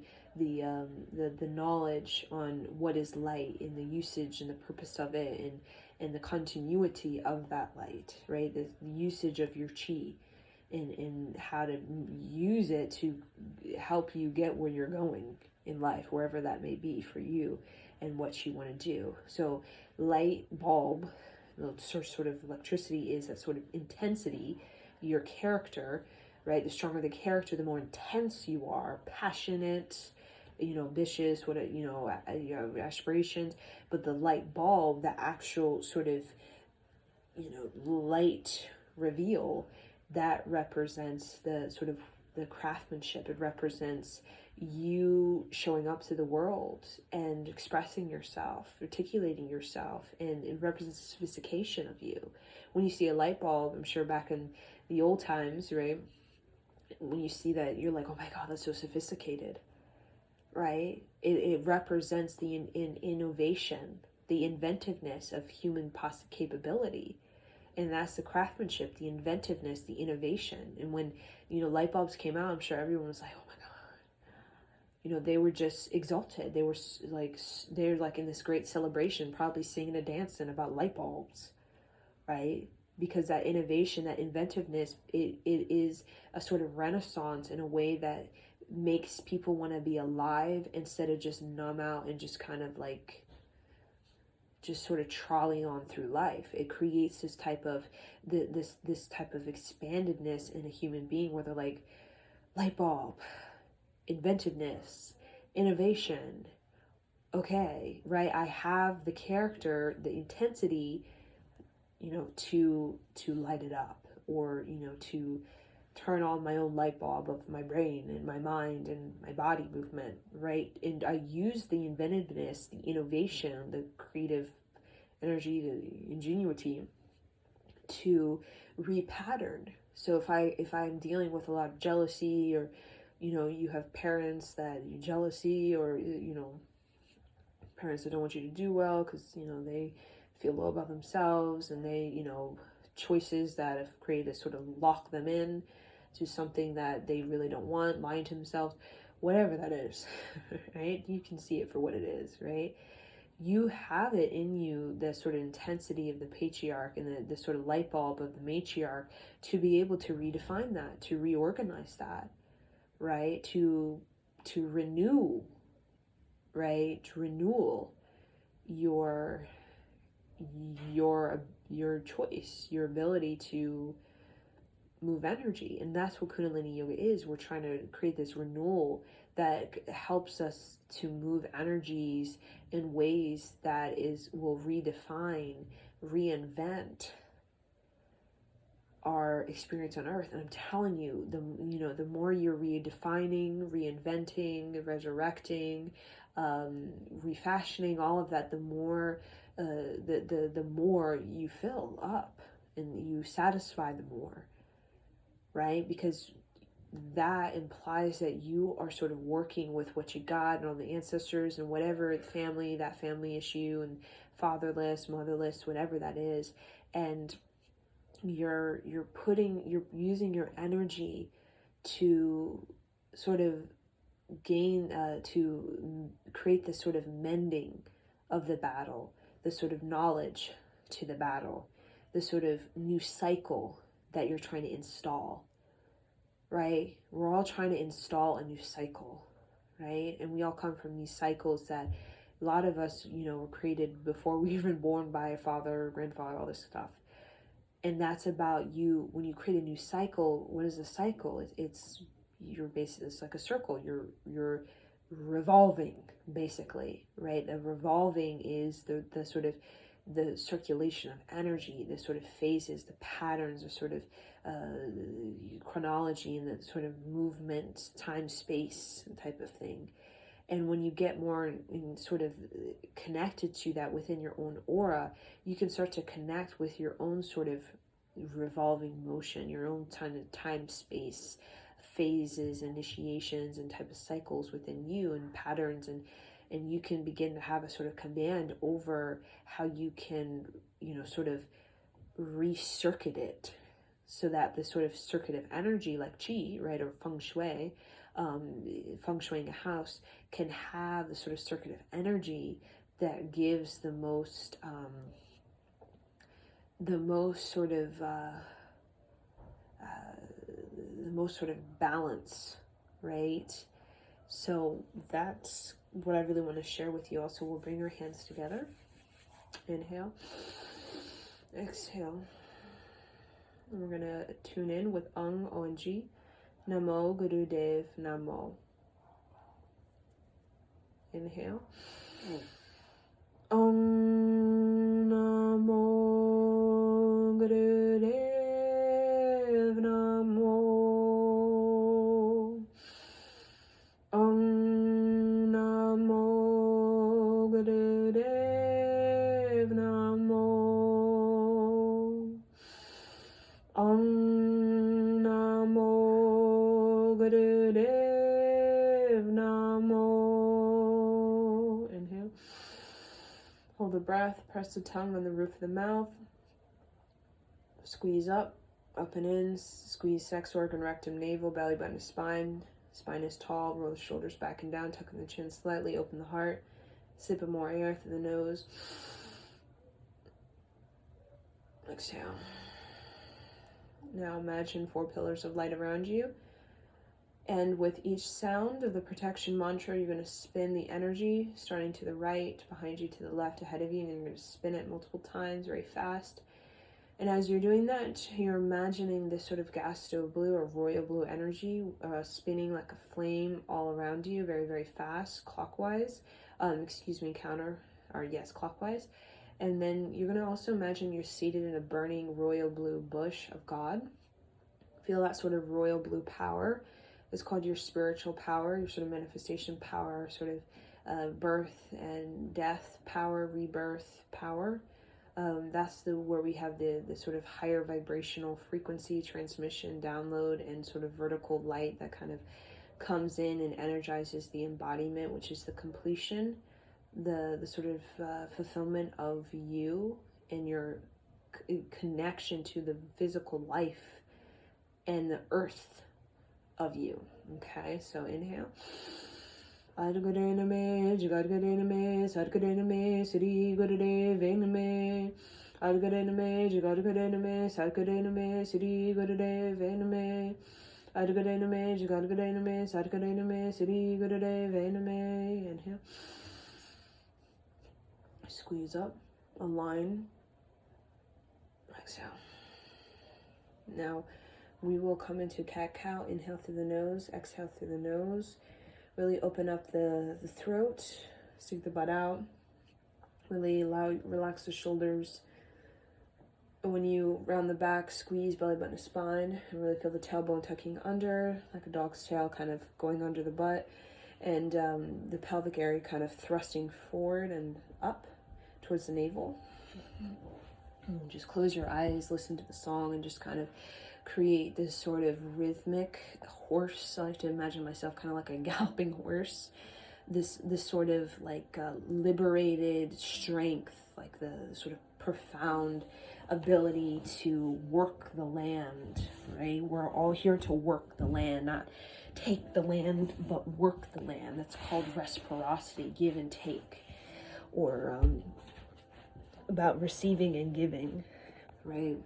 knowledge on what is light and the usage and the purpose of it, and the continuity of that light, right, the usage of your chi, and how to use it to help you get where you're going in life, wherever that may be for you and what you want to do. So light bulb, the sort of electricity, is that sort of intensity, your character, right? The stronger the character, the more intense you are, passionate, ambitious, what, your aspirations. But the light bulb, the actual sort of, light reveal, that represents the sort of the craftsmanship. It represents you showing up to the world and expressing yourself, articulating yourself, and it represents the sophistication of you. When you see a light bulb, I'm sure back in the old times, right, when you see that, you're like, oh my God, that's so sophisticated, right? It represents the innovation, the inventiveness of human capability. And that's the craftsmanship, the inventiveness, the innovation. And when, light bulbs came out, I'm sure everyone was like, oh my God. They were just exalted. They were they're like in this great celebration, probably singing and dancing about light bulbs, right? Because that innovation, that inventiveness, it is a sort of renaissance in a way that makes people want to be alive instead of just numb out and just kind of like just sort of trolley on through life. It creates this type of this type of expandedness in a human being where they're like, light bulb, inventiveness, innovation. Okay, right? I have the character, the intensity, to light it up, or to turn on my own light bulb of my brain and my mind and my body movement, right? And I use the inventiveness, the innovation, the creative energy, the ingenuity to repattern. So if I'm dealing with a lot of jealousy, or you have parents that you jealousy, or parents that don't want you to do well because they feel low about themselves, and they choices that have created to sort of lock them in to something that they really don't want, lying to themselves, whatever that is, right? You can see it for what it is, right? You have it in you, the sort of intensity of the patriarch and the sort of light bulb of the matriarch, to be able to redefine that, to reorganize that, right? To renew, right? To renewal your choice, your ability to move energy. And that's what Kundalini yoga is. We're trying to create this renewal that helps us to move energies in ways that will redefine, reinvent our experience on earth. And I'm telling you, the more you're redefining, reinventing, resurrecting, refashioning, all of that, the more the more you fill up and you satisfy the more, right? Because that implies that you are sort of working with what you got and all the ancestors and whatever family, that family issue, and fatherless, motherless, whatever that is. And you're using your energy to sort of gain, to create this sort of mending of the battle, the sort of knowledge to the battle, the sort of new cycle that you're trying to install, right? We're all trying to install a new cycle, right? And we all come from these cycles that a lot of us, were created before we were even born by a father or grandfather, all this stuff. And that's about you. When you create a new cycle, what is a cycle? It's like a circle. You're revolving, basically, right? A revolving is the sort of the circulation of energy, the sort of phases, the patterns, the sort of chronology, and the sort of movement, time, space type of thing. And when you get more sort of connected to that within your own aura, you can start to connect with your own sort of revolving motion, your own time space phases, initiations, and type of cycles within you, and patterns, and you can begin to have a sort of command over how you can, sort of recircuit it, so that the sort of circuit of energy, like chi, right, or feng shui, feng shuiing a house, can have the sort of circuit of energy that gives the most sort of balance, right? So that's what I really want to share with you. Also, we'll bring our hands together. Inhale, exhale. And we're going to tune in with ONG. Namo Gurudev Namo. Inhale. Om Namo Gurudev Namo. Om Namo Gurudev Namo. Om Namo Gurudev Namo. Inhale. Hold the breath. Press the tongue on the roof of the mouth. Squeeze up and in. Squeeze sex organ, rectum, navel, belly button, spine. Spine is tall. Roll the shoulders back and down. Tucking the chin slightly. Open the heart. Sip of more air through the nose. Exhale. Now imagine 4 pillars of light around you. And with each sound of the protection mantra, you're going to spin the energy, starting to the right, behind you, to the left, ahead of you, and then you're going to spin it multiple times, very fast. And as you're doing that, you're imagining this sort of gas stove blue or royal blue energy spinning like a flame all around you, very, very fast, clockwise. Clockwise. And then you're going to also imagine you're seated in a burning royal blue bush of God. Feel that sort of royal blue power. It's called your spiritual power, your sort of manifestation power, sort of birth and death power, rebirth power. That's where we have the sort of higher vibrational frequency transmission, download, and sort of vertical light that kind of comes in and energizes the embodiment, which is the completion, the sort of fulfillment of you and your connection to the physical life and the earth of you. Okay, so inhale. Adgadename, Jagadgadename, Sadgadename, Sri Gurudev Vename. Adgadename, Jagadgadename, Sadgadename, Sri Gurudev Vename. Adgadename, Jagadgadename, Sadgadename, Sri Gurudev Vename. Inhale. Squeeze up, align. Exhale. Now we will come into cat-cow. Inhale through the nose, exhale through the nose. Really open up the throat, stick the butt out. Really relax the shoulders. And when you round the back, squeeze belly button to spine, and really feel the tailbone tucking under, like a dog's tail kind of going under the butt, and the pelvic area kind of thrusting forward and up towards the navel. And just close your eyes, listen to the song, and just kind of create this sort of rhythmic horse. I like to imagine myself kind of like a galloping horse. This sort of like liberated strength, like the sort of profound ability to work the land, right? We're all here to work the land, not take the land, but work the land. That's called reciprocity, give and take, or about receiving and giving, right?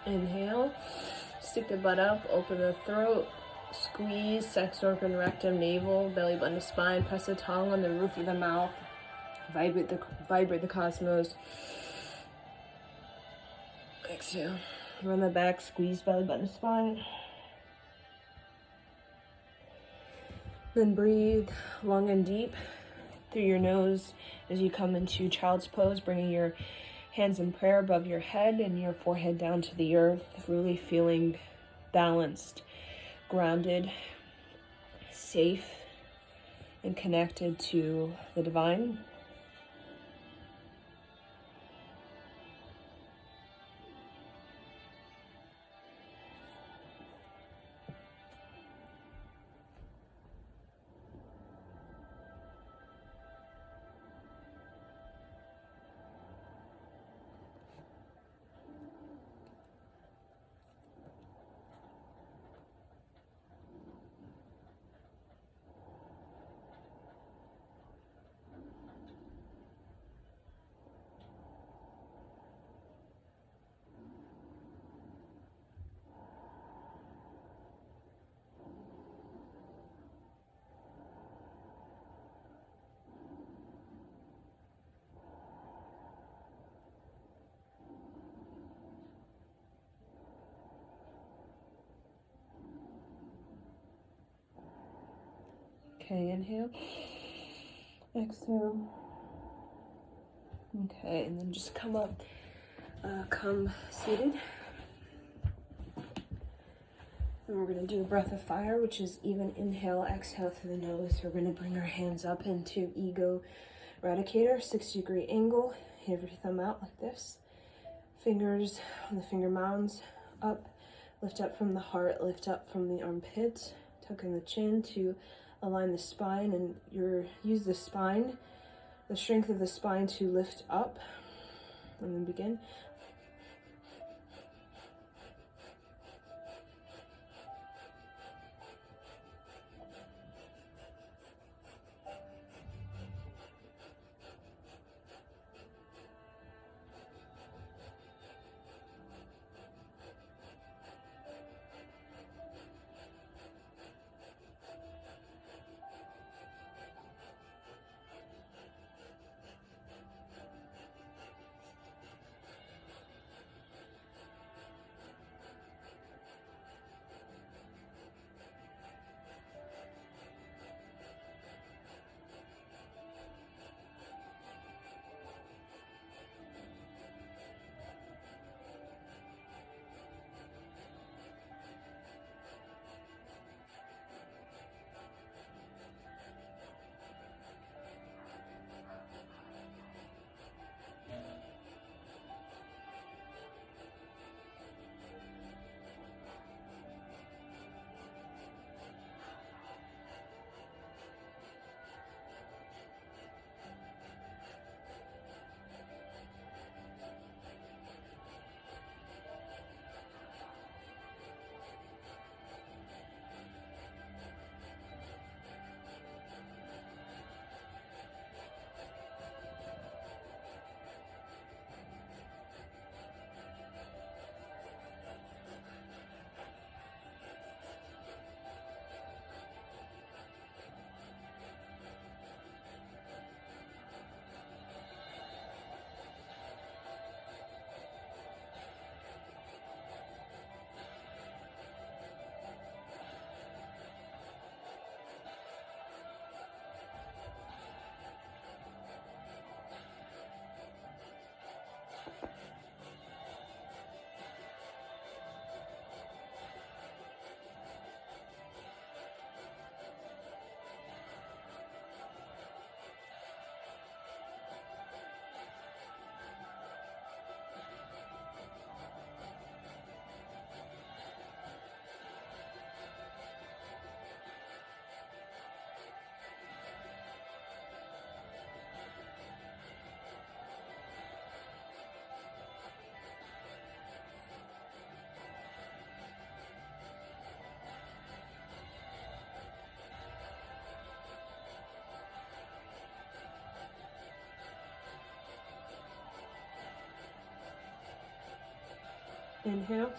Inhale, stick the butt up, open the throat, squeeze, sex organ, rectum, navel, belly button to spine, press the tongue on the roof of the mouth, vibrate the cosmos. Exhale, run the back, squeeze belly button to spine. Then breathe long and deep through your nose as you come into child's pose, bringing your hands in prayer above your head and your forehead down to the earth, really feeling balanced, grounded, safe, and connected to the divine. Okay, inhale, exhale. Okay, and then just come up, come seated. And we're going to do a breath of fire, which is even inhale, exhale through the nose. We're going to bring our hands up into ego eradicator, 60-degree angle. Have your thumb out like this. Fingers on the finger mounds, up, lift up from the heart, lift up from the armpits, tuck in the chin to align the spine, and use the spine, the strength of the spine to lift up, and then begin. Inhale.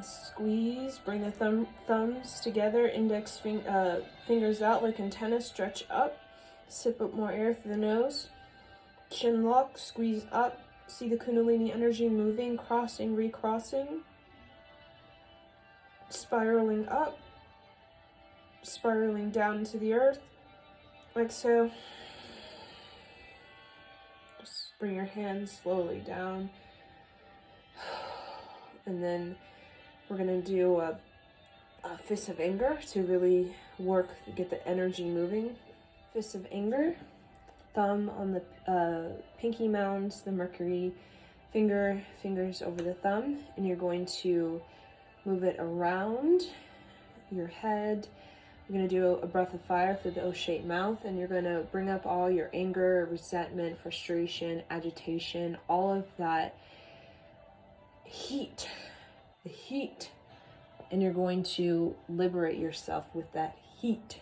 Squeeze. Bring the thumbs together. Index fingers out like antennas. Stretch up. Sip up more air through the nose. Chin lock. Squeeze up. See the Kundalini energy moving, crossing, recrossing. Spiraling up. Spiraling down into the earth. Exhale. Just bring your hands slowly down. And then we're going to do a fist of anger to really get the energy moving. Fist of anger. Thumb on the pinky mounds, the Mercury fingers over the thumb. And you're going to move it around your head. You're going to do a breath of fire through the O-shaped mouth, and you're going to bring up all your anger, resentment, frustration, agitation, all of that heat, the heat, and you're going to liberate yourself with that heat.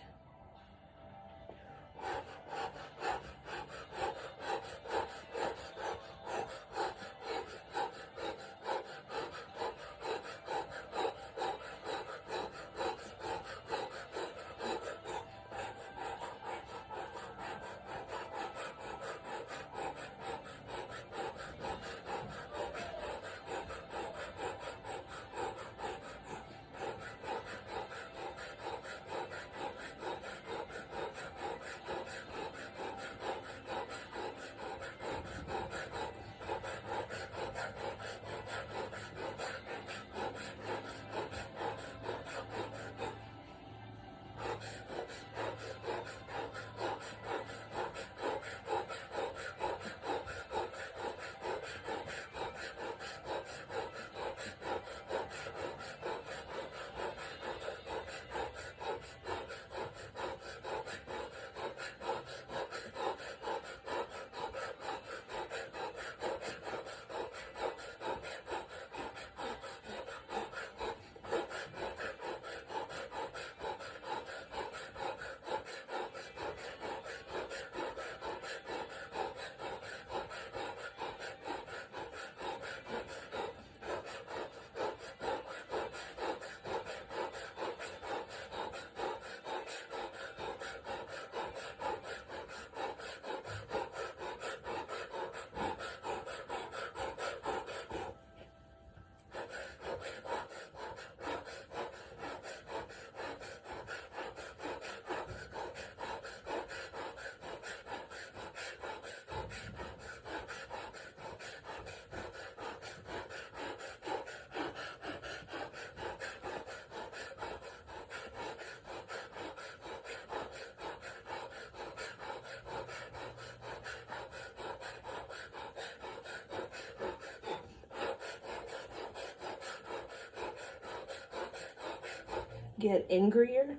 Get angrier.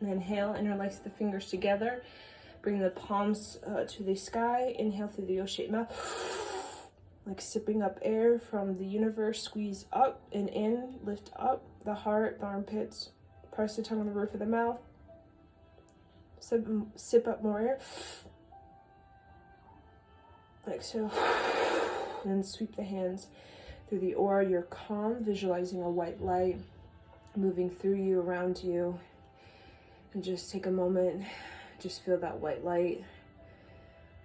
Inhale, interlace the fingers together. Bring the palms to the sky. Inhale through the O-shaped mouth. Like sipping up air from the universe. Squeeze up and in. Lift up the heart, the armpits. Press the tongue on the roof of the mouth. Sip up more air. Exhale. And sweep the hands through the aura. You're calm, visualizing a white light moving through you, around you. And just take a moment, just feel that white light,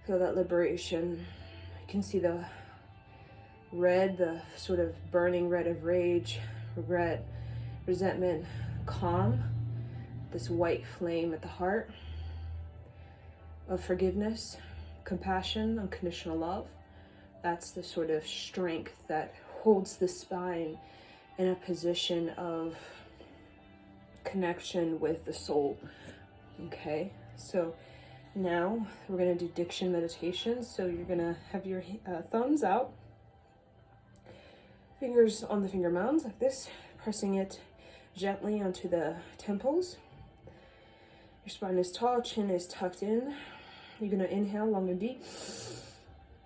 feel that liberation. You can see the red, the sort of burning red of rage, regret, resentment, calm, this white flame at the heart of forgiveness, compassion, unconditional love, That's the sort of strength that holds the spine in a position of connection with the soul. Okay, so now we're going to do diction meditation. So you're going to have your thumbs out, fingers on the finger mounds like this, pressing it gently onto the temples. Your spine is tall, chin is tucked in. You're going to inhale long and deep.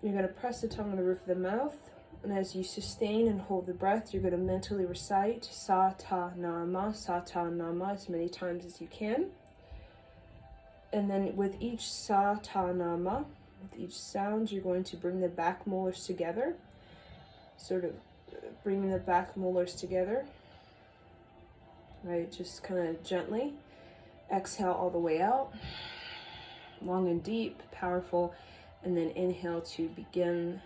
You're going to press the tongue on the roof of the mouth. And as you sustain and hold the breath, you're going to mentally recite Sa Ta Nama as many times as you can. And then with each Sa Ta Nama, with each sound, you're going to bring the back molars together. Sort of bringing the back molars together. Right, just kind of gently. Exhale all the way out. Long and deep, powerful. And then inhale to begin.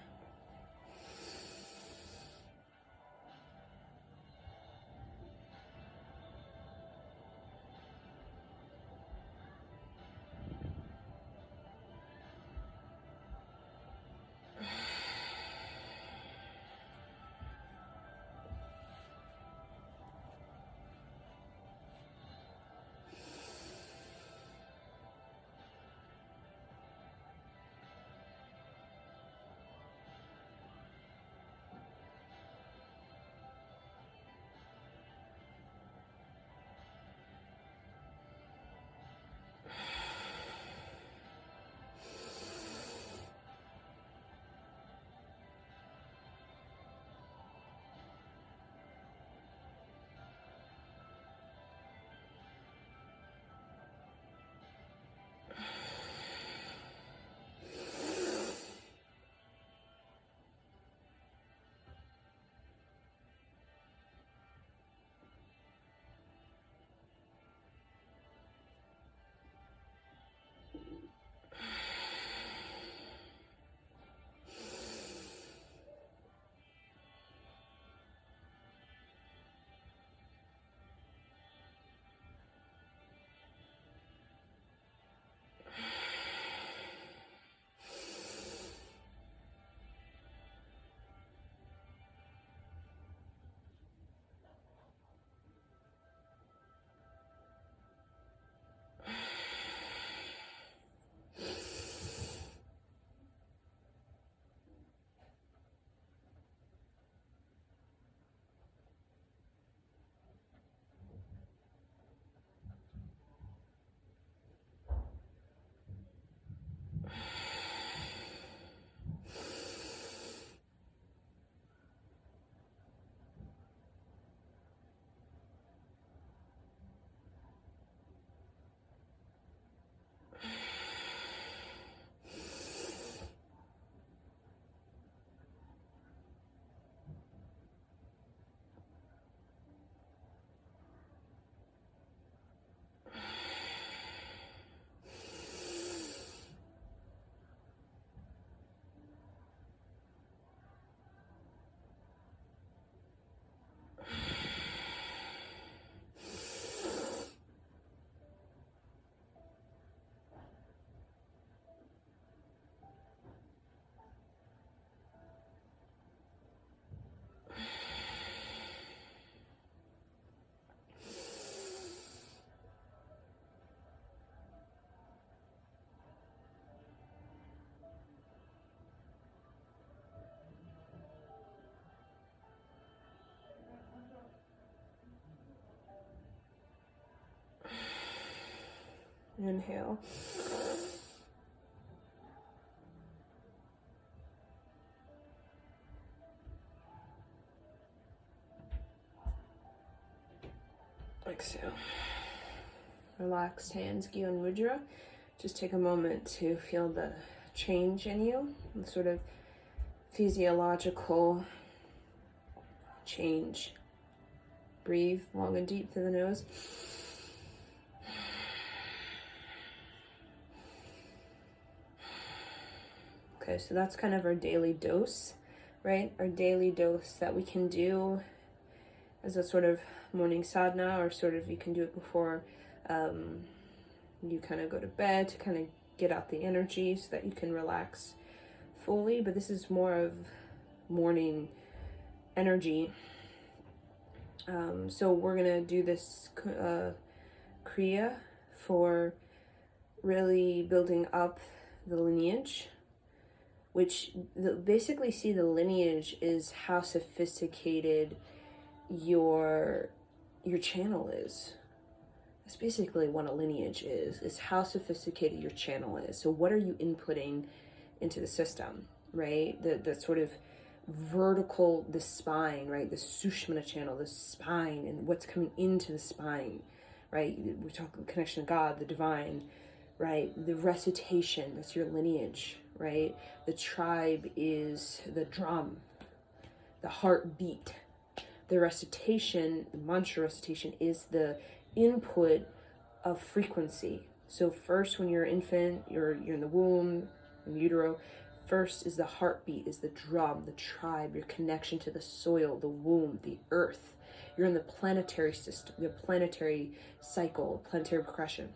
Inhale. Exhale. Relaxed hands, Gyan Mudra. Just take a moment to feel the change in you, the sort of physiological change. Breathe long and deep through the nose. Okay, so that's kind of our daily dose, right? Our daily dose that we can do as a sort of morning sadhana, or sort of you can do it before you kind of go to bed to kind of get out the energy so that you can relax fully, but this is more of morning energy. So we're gonna do this Kriya for really building up the lineage, which basically see the lineage is how sophisticated your channel is. That's basically what a lineage is how sophisticated your channel is. So what are you inputting into the system, right? The sort of vertical, the spine, right? The Sushmana channel, the spine, and what's coming into the spine, right? We're talking connection to God, the divine, right? The recitation, that's your lineage, right? The tribe is the drum, the heartbeat. The recitation, the mantra recitation, is the input of frequency. So first, when you're an infant, you're in the womb, in utero, first is the heartbeat, is the drum, the tribe, your connection to the soil, the womb, the earth. You're in the planetary system, the planetary cycle, planetary progression.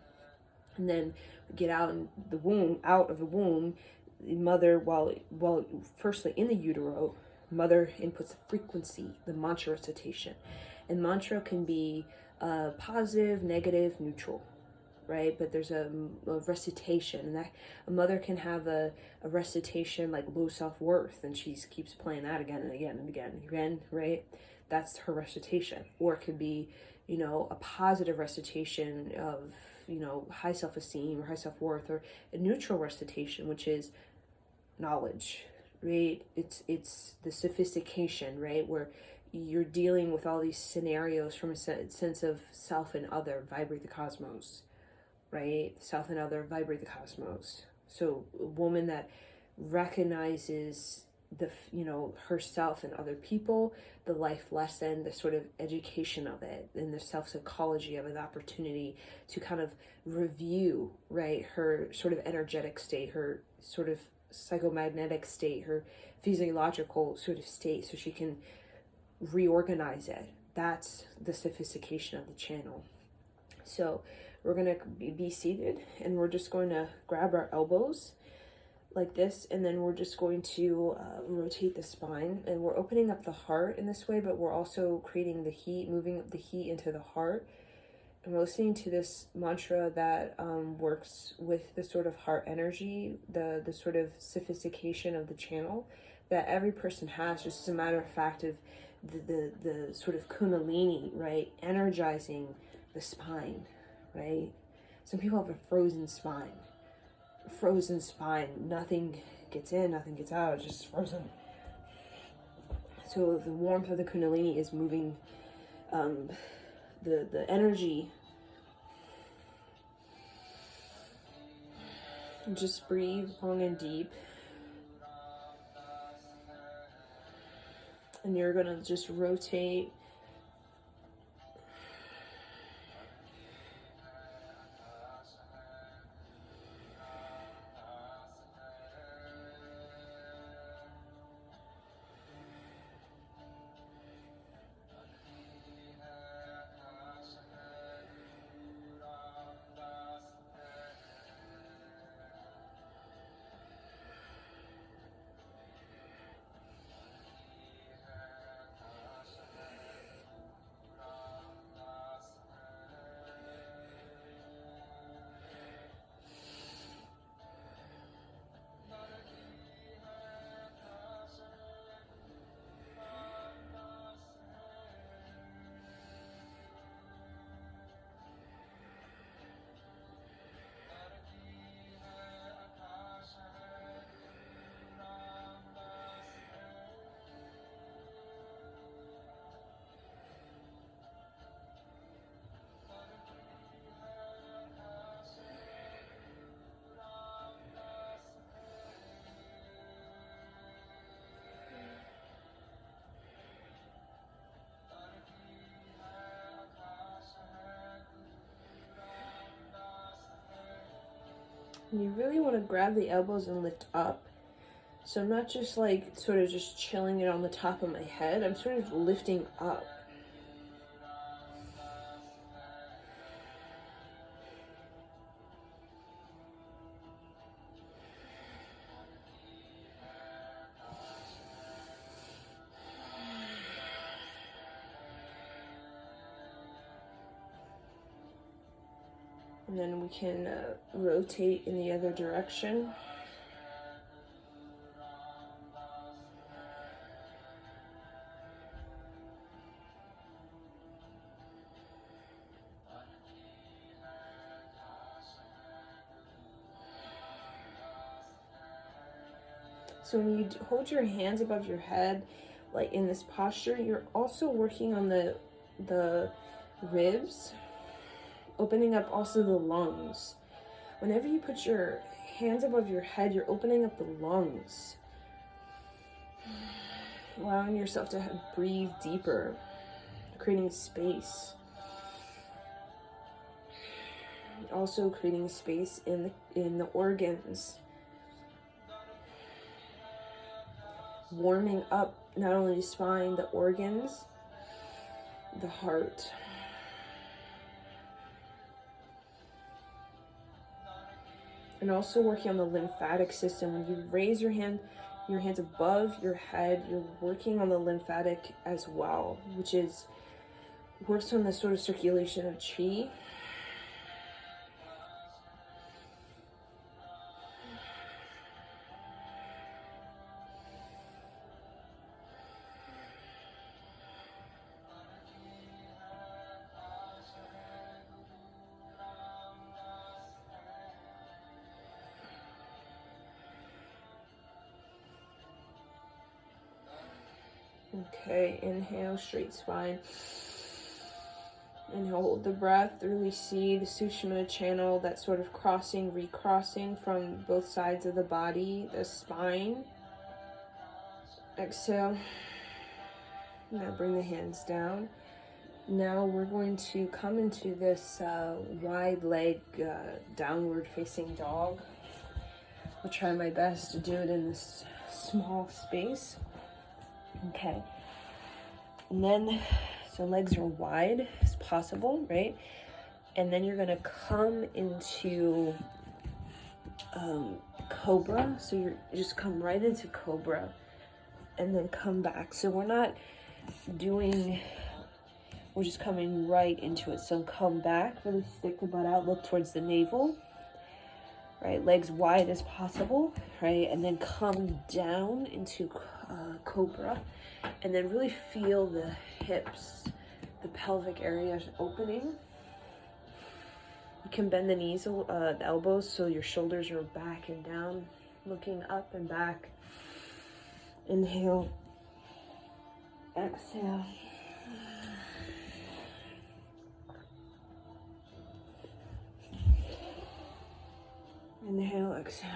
And then get out in the womb, out of the womb, the mother, while firstly in the utero, mother inputs the frequency, the mantra recitation. And mantra can be positive, negative, neutral, right? But there's a recitation, and that a mother can have a recitation like low self-worth, and she keeps playing that again and again and again and again, right? That's her recitation. Or it could be, a positive recitation of, high self-esteem or high self-worth, or a neutral recitation, which is knowledge, right? It's the sophistication, right? Where you're dealing with all these scenarios from a sense of self and other, vibrate the cosmos, right? Self and other, vibrate the cosmos. So a woman that recognizes the, herself and other people, the life lesson, the sort of education of it, and the self-psychology of it, the opportunity to kind of review, right, her sort of energetic state, her sort of psychomagnetic state, her physiological sort of state, so she can reorganize it. That's the sophistication of the channel. So we're going to be seated, and we're just going to grab our elbows like this, and then we're just going to rotate the spine, and we're opening up the heart in this way, but we're also creating the heat, moving up the heat into the heart. And we're listening to this mantra that works with the sort of heart energy, the sort of sophistication of the channel that every person has, just as a matter of fact of the sort of Kundalini, right? Energizing the spine, right? Some people have a frozen spine. Nothing gets in, nothing gets out, it's just frozen. So the warmth of the Kundalini is moving the energy. And just breathe long and deep. And you're going to just rotate and you really want to grab the elbows and lift up. So I'm not just like sort of just chilling it on the top of my head. I'm sort of lifting up. And then we can rotate in the other direction. So when you hold your hands above your head, like in this posture, you're also working on the ribs, opening up also the lungs. Whenever you put your hands above your head, you're opening up the lungs, allowing yourself to breathe deeper, creating space. Also creating space in the organs, warming up not only the spine, the organs, the heart. And also working on the lymphatic system. When you raise your hands above your head, you're working on the lymphatic as well, which works on the sort of circulation of chi. Okay, inhale, straight spine. Inhale, hold the breath, really see the Sushumna channel, that sort of recrossing from both sides of the body, the spine. Exhale. Now bring the hands down. Now we're going to come into this wide leg downward facing dog. I'll try my best to do it in this small space. Okay. And then, so legs are wide as possible, right? And then you're going to come into cobra. So you just come right into cobra and then come back. So we're just coming right into it. So come back, really stick the butt out, look towards the navel, right? Legs wide as possible, right? And then come down into cobra, and then really feel the hips, the pelvic area opening. You can bend the knees, the elbows, so your shoulders are back and down, looking up and back. Inhale, exhale. Inhale, exhale.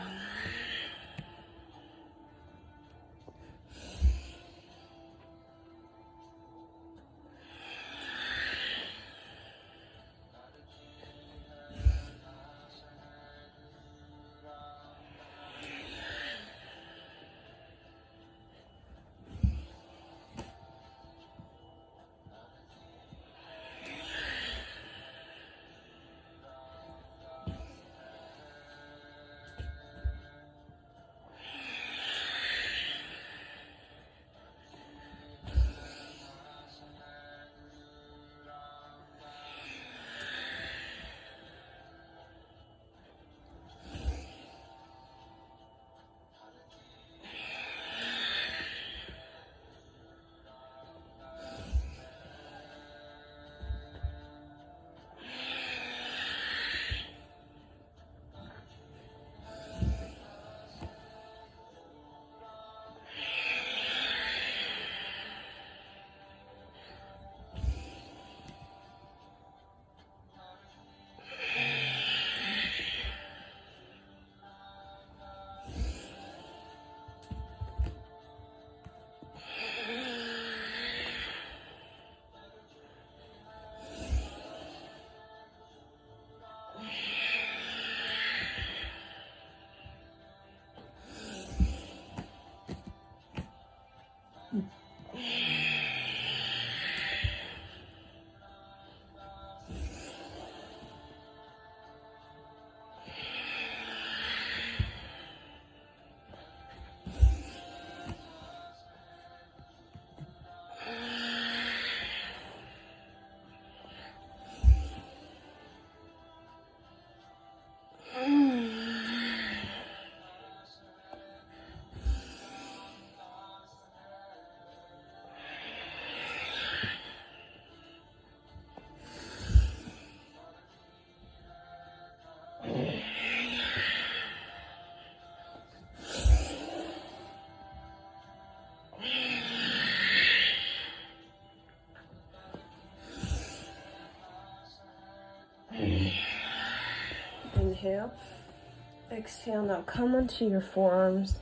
Exhale, now come onto your forearms.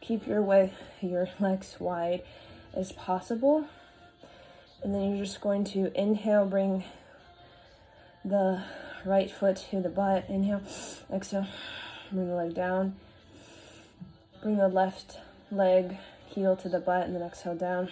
Keep your legs wide as possible. And then you're just going to inhale, bring the right foot to the butt. Inhale, exhale, bring the leg down. Bring the left leg, heel to the butt, and then exhale down.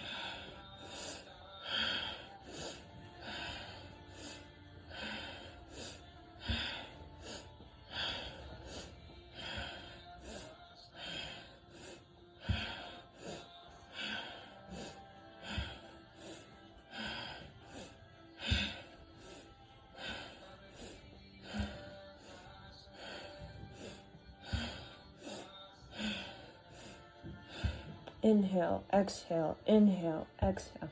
Inhale, exhale, inhale, exhale.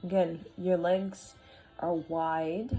Again, your legs are wide.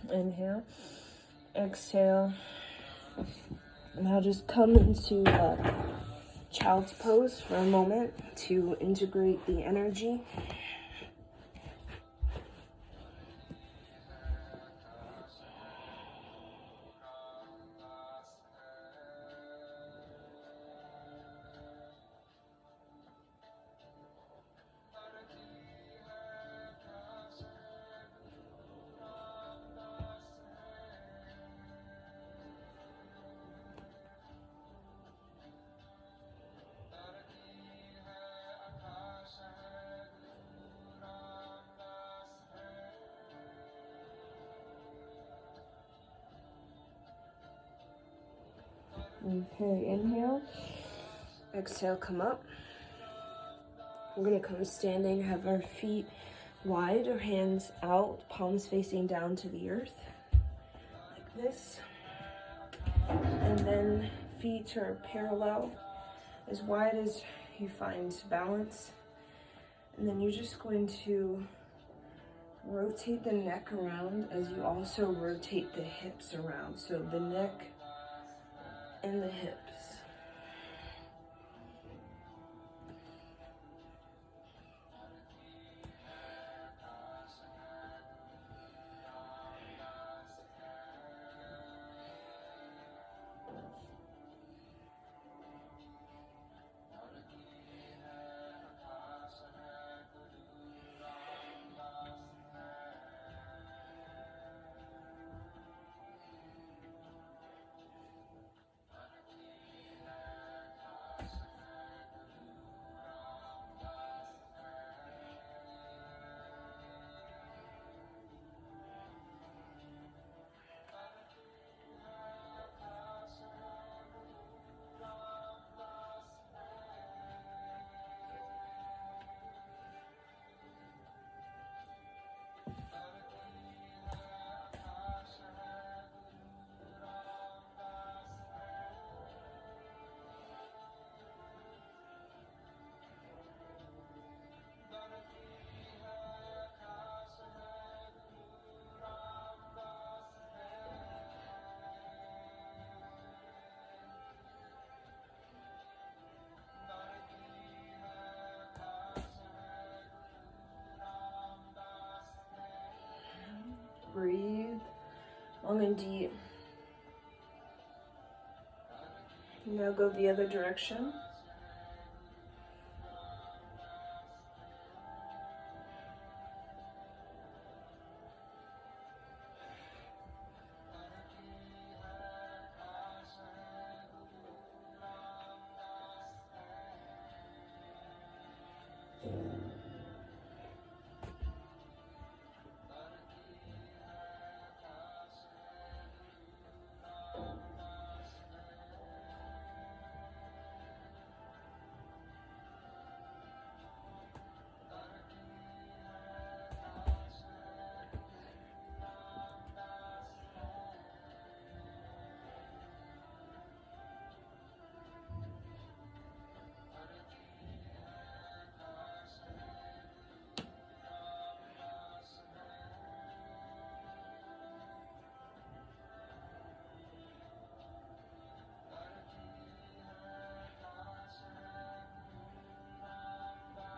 Inhale, exhale. Now just come into child's pose for a moment to integrate the energy. Okay, inhale. Exhale, come up. We're going to come standing, have our feet wide, our hands out, palms facing down to the earth, like this. And then feet are parallel, as wide as you find balance. And then you're just going to rotate the neck around as you also rotate the hips around. So the neck and the hips. long and deep. Now go the other direction.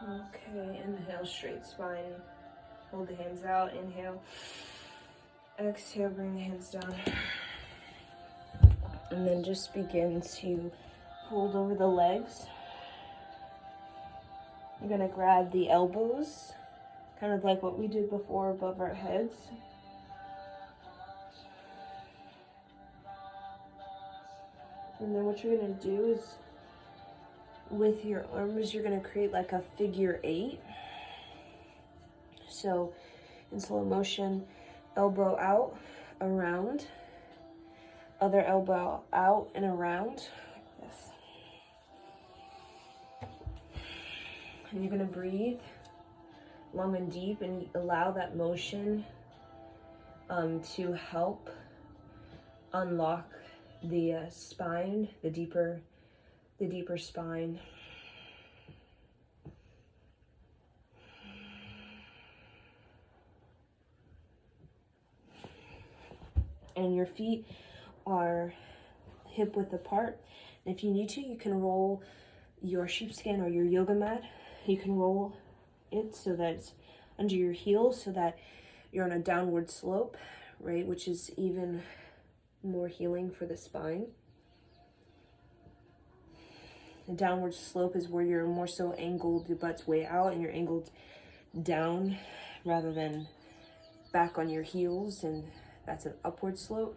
Okay, inhale, straight spine. Hold the hands out, inhale. Exhale, bring the hands down. And then just begin to fold over the legs. You're gonna grab the elbows, kind of like what we did before, above our heads. And then what you're gonna do is, with your arms, you're gonna create like a figure 8. So in slow motion, elbow out, around, other elbow out and around. Yes. And you're gonna breathe long and deep and allow that motion to help unlock the spine, the deeper spine. And your feet are hip width apart. And if you need to, you can roll your sheepskin or your yoga mat. You can roll it so that it's under your heels, so that you're on a downward slope, right? Which is even more healing for the spine. The downward slope is where you're more so angled, your butt's way out and you're angled down rather than back on your heels, and that's an upward slope.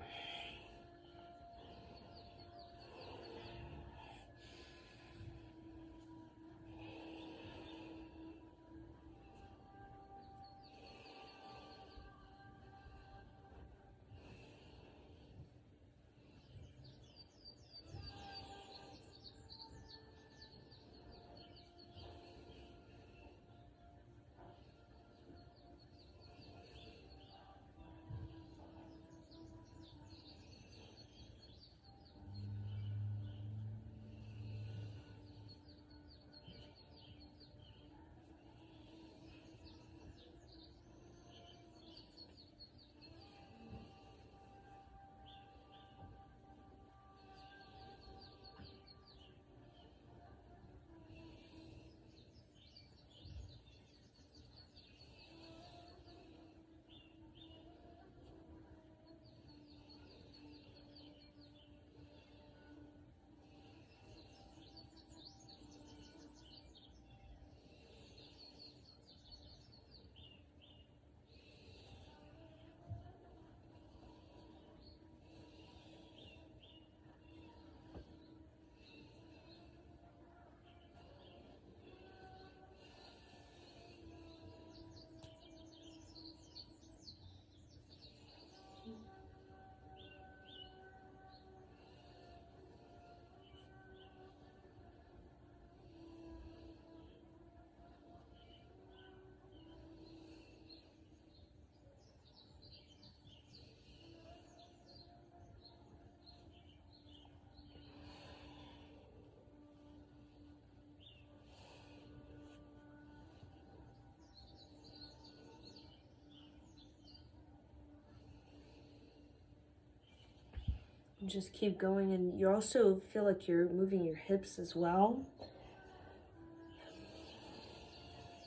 And just keep going, and you also feel like you're moving your hips as well.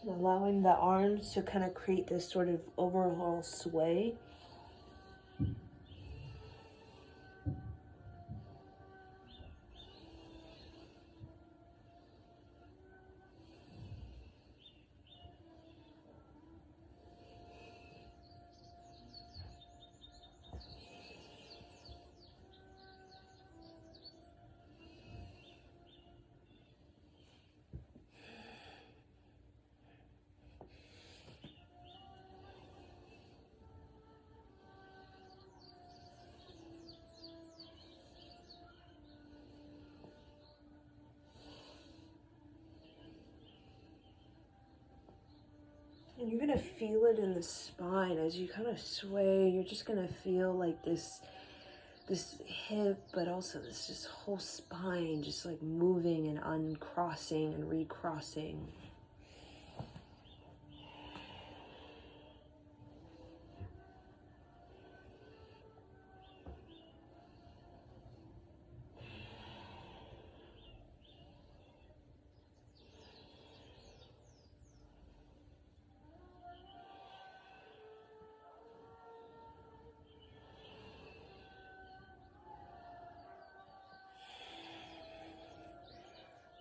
And allowing the arms to kind of create this sort of overall sway. And you're gonna feel it in the spine as you kind of sway. You're just gonna feel like this hip, but also this just whole spine just like moving and uncrossing and recrossing.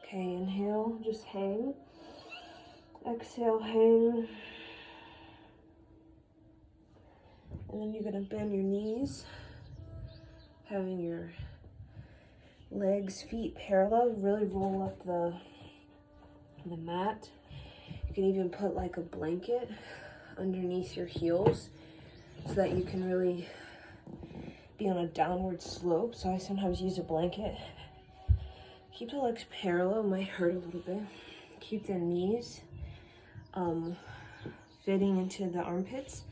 Okay, inhale, just hang. Exhale, hang. And then you're gonna bend your knees, having your legs, feet parallel. Really roll up the mat. You can even put like a blanket underneath your heels so that you can really be on a downward slope. So I sometimes use a blanket. Keep the legs parallel, might hurt a little bit. Keep the knees fitting into the armpits,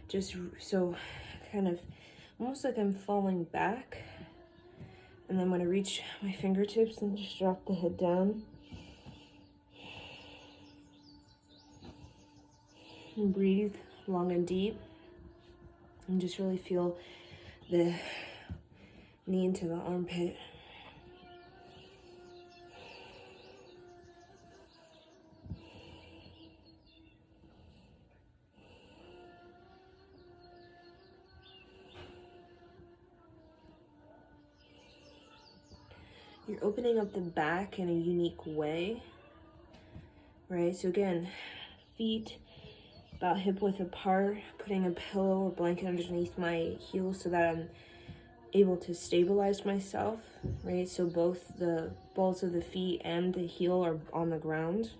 just so kind of almost like I'm falling back. And then when I reach my fingertips, and just drop the head down. And breathe long and deep. And just really feel the knee into the armpit. You're opening up the back in a unique way, right? So again, feet about hip width apart, putting a pillow or blanket underneath my heels so that I'm able to stabilize myself, right? So both the balls of the feet and the heel are on the ground.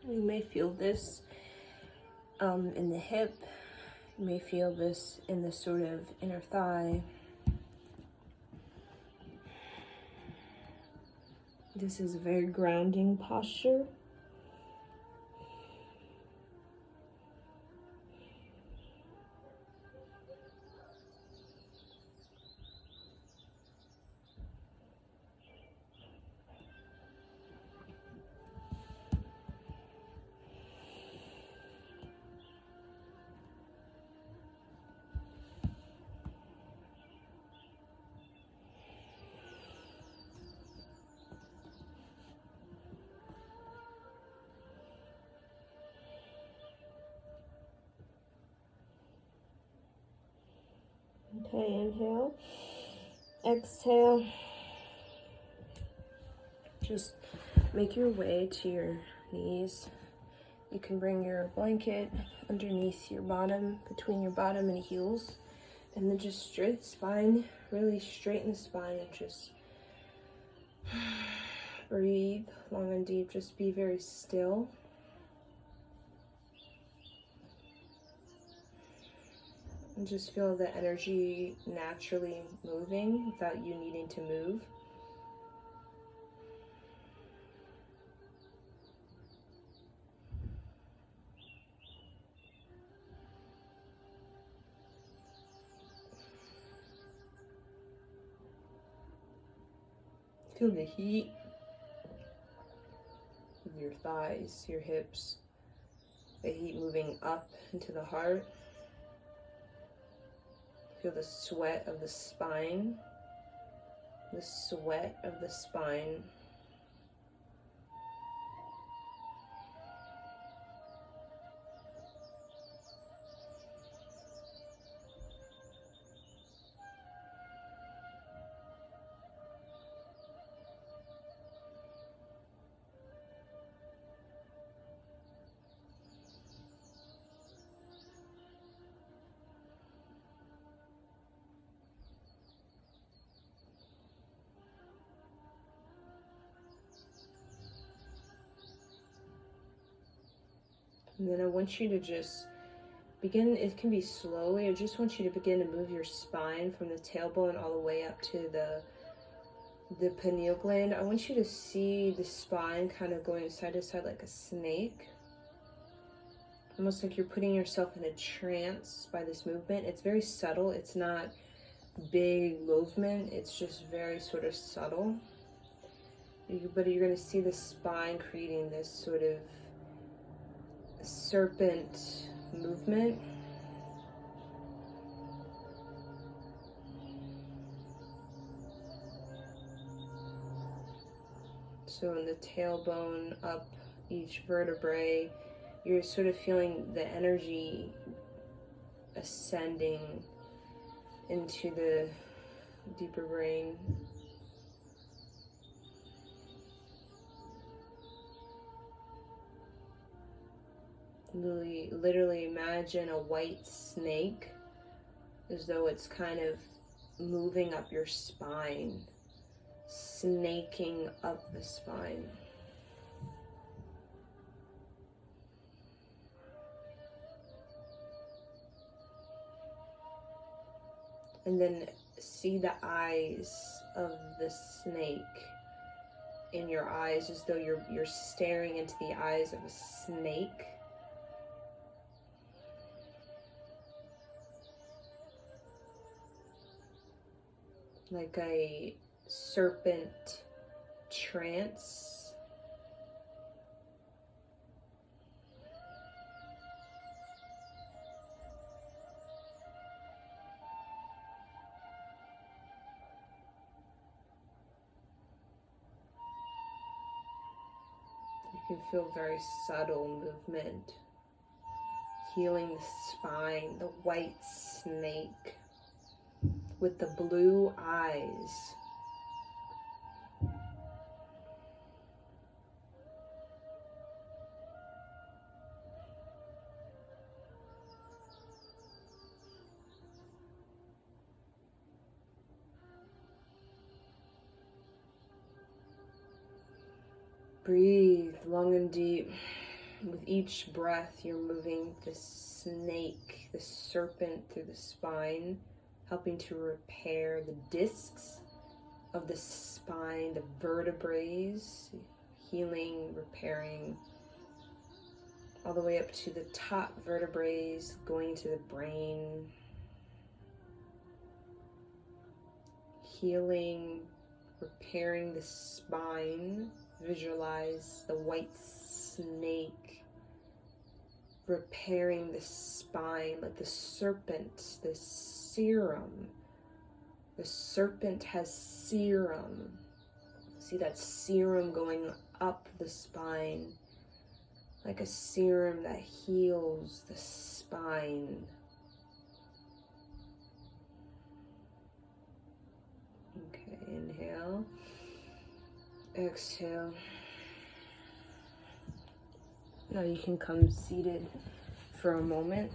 You may feel this in the hip. You may feel this in the sort of inner thigh. This is a very grounding posture. Okay, inhale, exhale. Just make your way to your knees. You can bring your blanket underneath your bottom, between your bottom and heels, And then just straight spine, really straighten the spine and just breathe long and deep. Just be very still. And just feel the energy naturally moving without you needing to move. Feel the heat of your thighs, your hips, the heat moving up into the heart. Feel the sweat of the spine, the sweat of the spine. And then I want you to just begin, it can be slowly, I just want you to begin to move your spine from the tailbone all the way up to the pineal gland. I want you to see the spine kind of going side to side like a snake. Almost like you're putting yourself in a trance by this movement. It's very subtle. It's not big movement. It's just very sort of subtle. But you're going to see the spine creating this sort of serpent movement. So in the tailbone, up each vertebrae, you're sort of feeling the energy ascending into the deeper brain. Literally imagine a white snake as though it's kind of moving up your spine, snaking up the spine. And then see the eyes of the snake in your eyes, as though you're staring into the eyes of a snake. Like a serpent trance. You can feel very subtle movement, healing the spine, the white snake with the blue eyes. Breathe long and deep. With each breath, you're moving the snake, the serpent through the spine, helping to repair the discs of the spine, the vertebrae, healing, repairing, all the way up to the top vertebrae, going to the brain, healing, repairing the spine. Visualize the white snake repairing the spine like the serpent, the serum. The serpent has serum. See that serum going up the spine, like a serum that heals the spine. Okay, inhale. Exhale. Now you can come seated for a moment.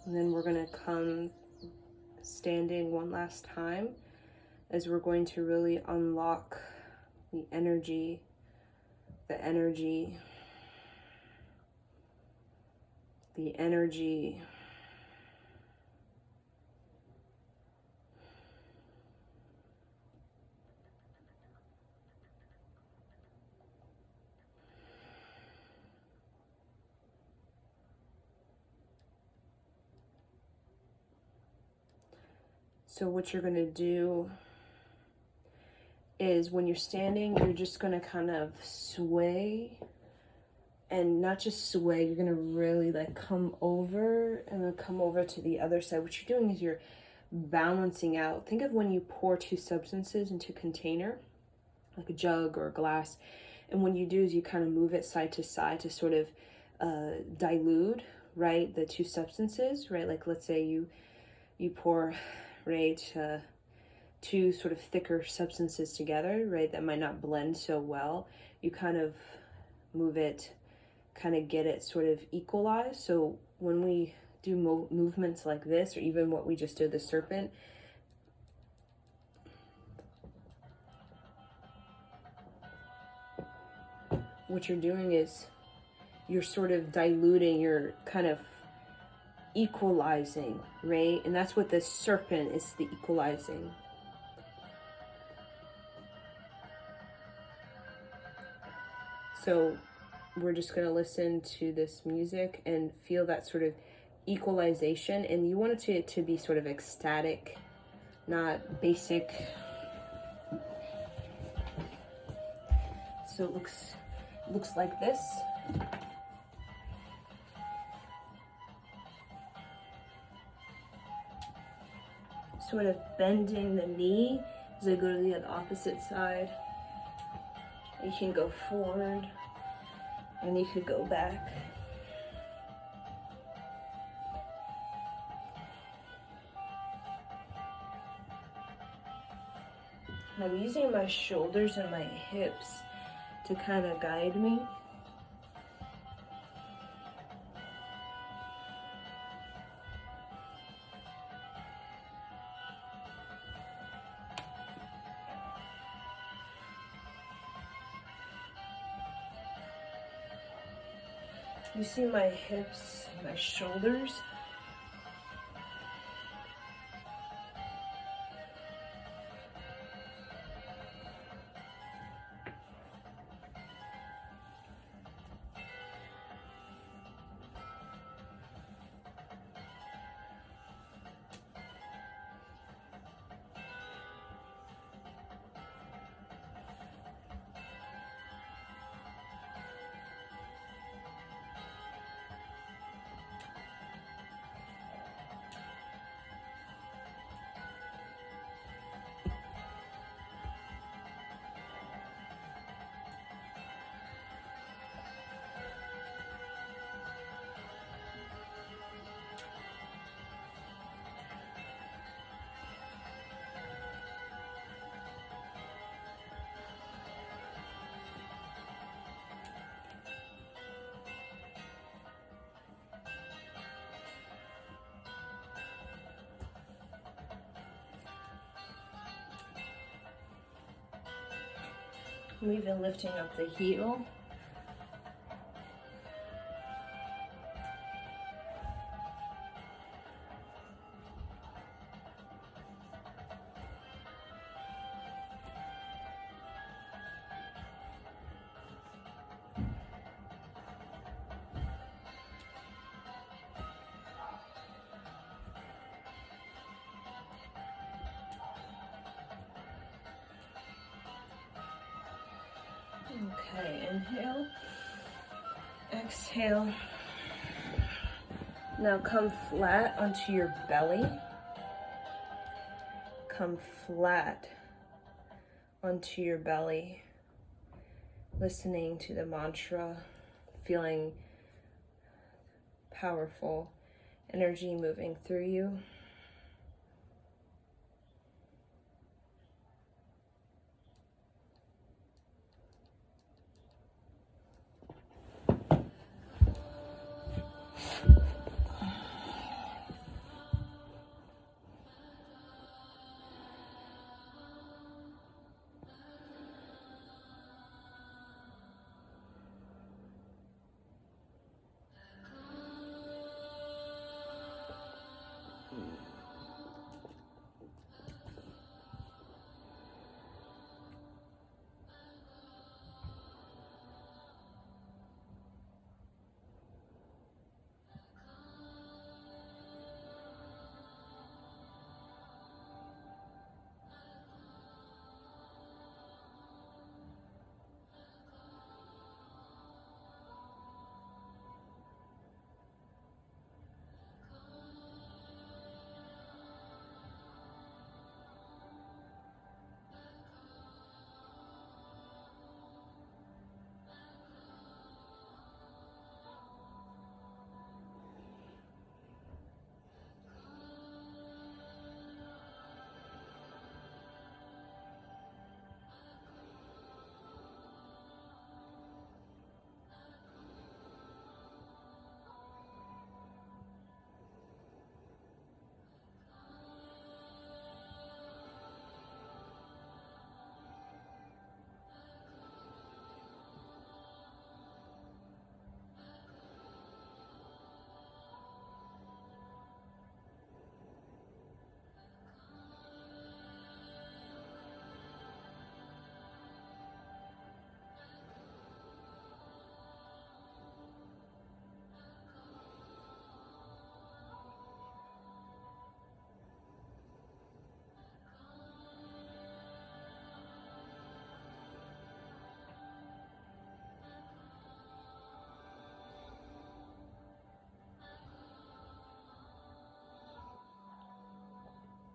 And then we're going to come standing one last time, as we're going to really unlock the energy, the energy, the energy. So what you're going to do is, when you're standing, you're just going to kind of sway, and not just sway, you're going to really like come over and then come over to the other side. What you're doing is you're balancing out. Think of when you pour two substances into a container, like a jug or a glass, and what you do is you kind of move it side to side to sort of dilute, right, the two substances, right? Like let's say you pour, right, two sort of thicker substances together, right, that might not blend so well. You kind of move it, kind of get it sort of equalized. So when we do movements like this, or even what we just did, the serpent, what you're doing is you're sort of diluting, you're kind of equalizing, right? And that's what the serpent is, the equalizing. So we're just going to listen to this music and feel that sort of equalization. And you want it to be sort of ecstatic, not basic. So it looks like this. Sort of bending the knee as I go to the opposite side. You can go forward and you could go back. And I'm using my shoulders and my hips to kind of guide me. You see my hips, my shoulders. I'm even lifting up the heel. Okay, inhale, exhale. Now come flat onto your belly. Come flat onto your belly, listening to the mantra, feeling powerful energy moving through you.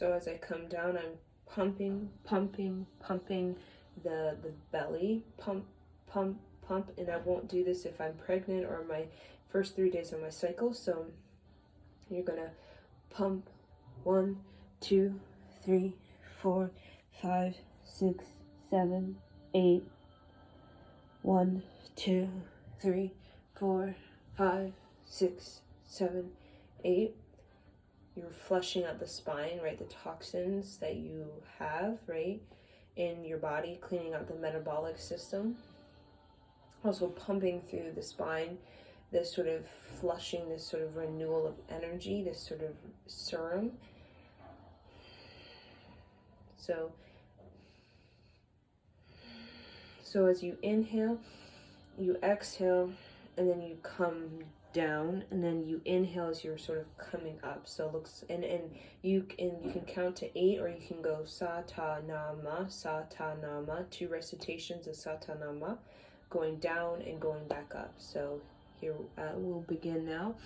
So as I come down, I'm pumping the belly, pump, and I won't do this if I'm pregnant or my first 3 days of my cycle. So you're gonna pump 1, 2, 3, 4, 5, 6, 7, 8. 1, 2, 3, 4, 5, 6, 7, 8. You're flushing out the spine, right? The toxins that you have, right, in your body, cleaning out the metabolic system. Also pumping through the spine, this sort of flushing, this sort of renewal of energy, this sort of serum. So as you inhale, you exhale, and then you come down, and then you inhale as you're sort of coming up. So it looks, and you can count to 8, or you can go sa ta nama, 2 recitations of sa ta nama, going down and going back up. So here we'll begin now.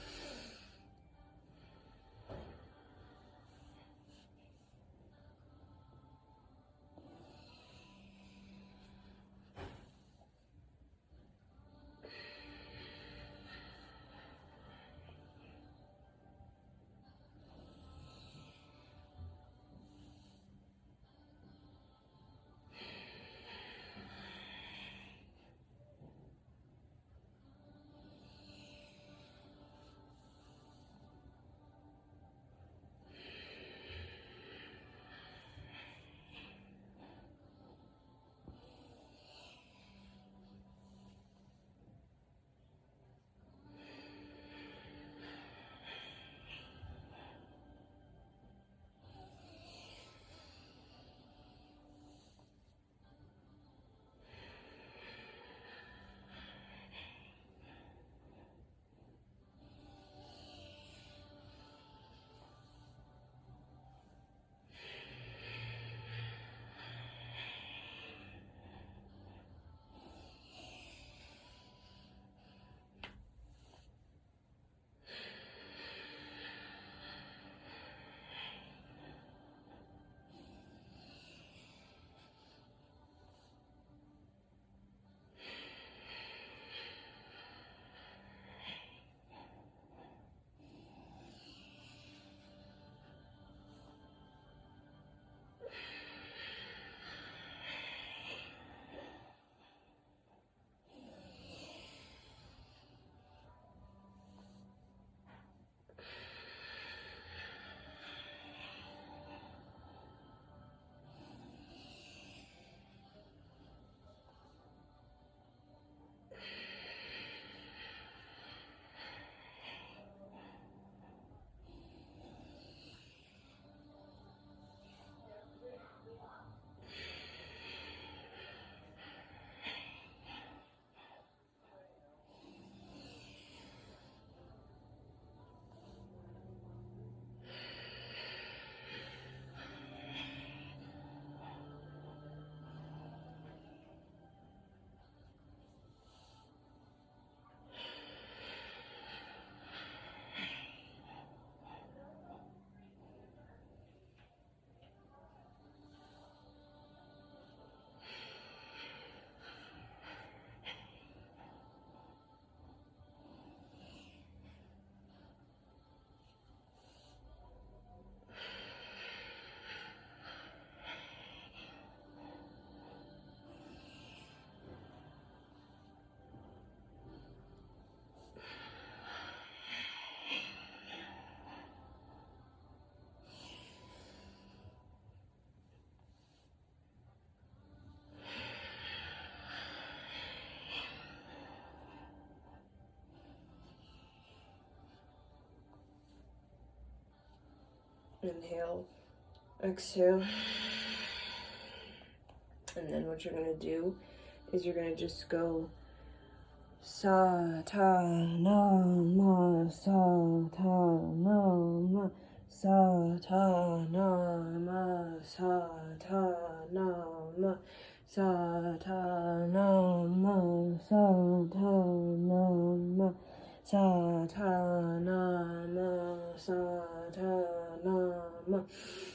Inhale, exhale, and then what you're going to do is you're going to just go sa ta na ma, sa ta na ma, sa ta na ma, sa ta na ma, sa ta na ma, sa ta na ma, sa ta na ma, sa ta na ma,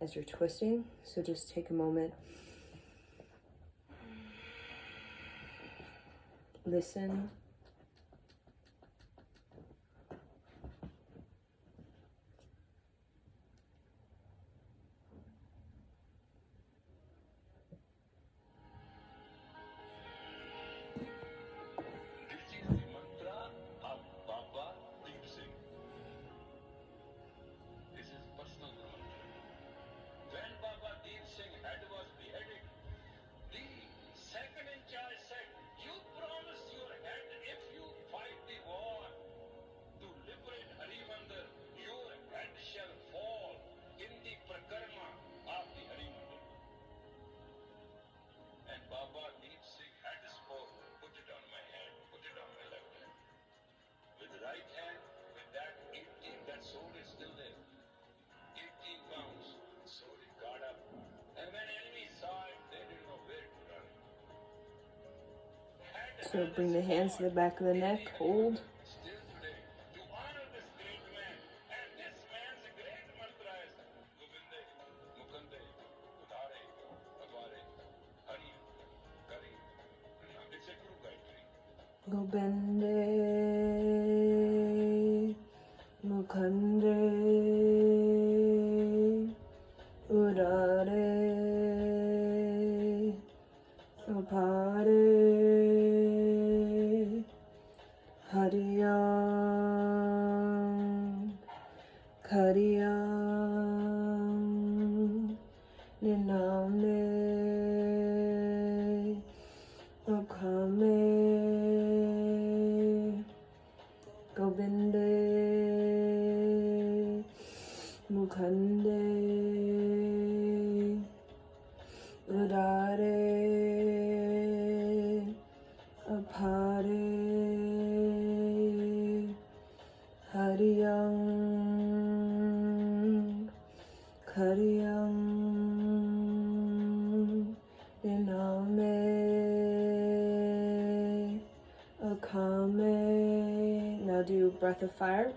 as you're twisting. So just take a moment. Listen. So bring the hands to the back of the neck, hold. Gobinde, Mukande, Udare, Apare, Hariyam, Kariyam, Niname, Okame, Gobinde, Mukande, Udare, Apare, Hariyam, Kariyam, Niname, Akame. Now do breath of fire.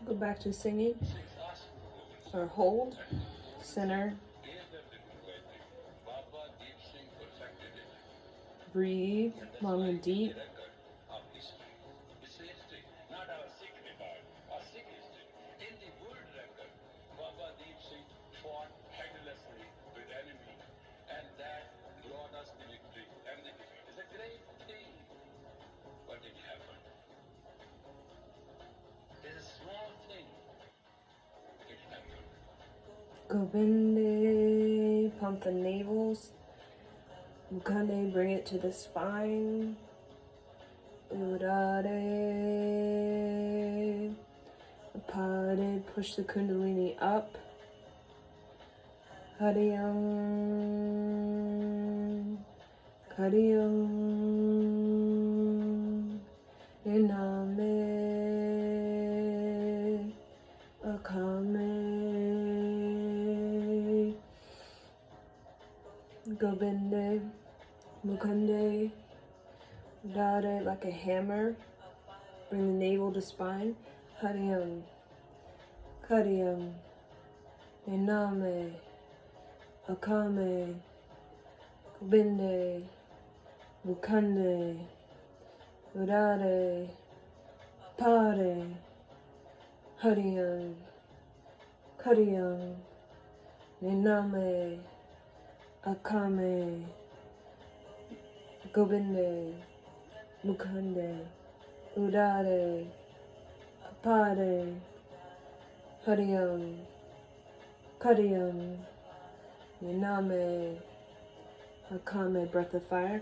Go back to singing, or hold, center, breathe long and deep. Gobinde, pump the navels. Mukande, bring it to the spine. Udare, Apade, push the Kundalini up. Hariyam, Kariyam, Niname, Akame, Gobinde, Mukande, Udare, like a hammer. Bring the navel to spine. Hariyam, Kariyam, Niname, Akame, Gobinde, Mukande, Udare, Pare, Hariyam, Kariyam, Niname, Akame, Gobinde, Mukande, Udare, Apare, Hariyam, Kariyam, Niname, Akame, breath of fire.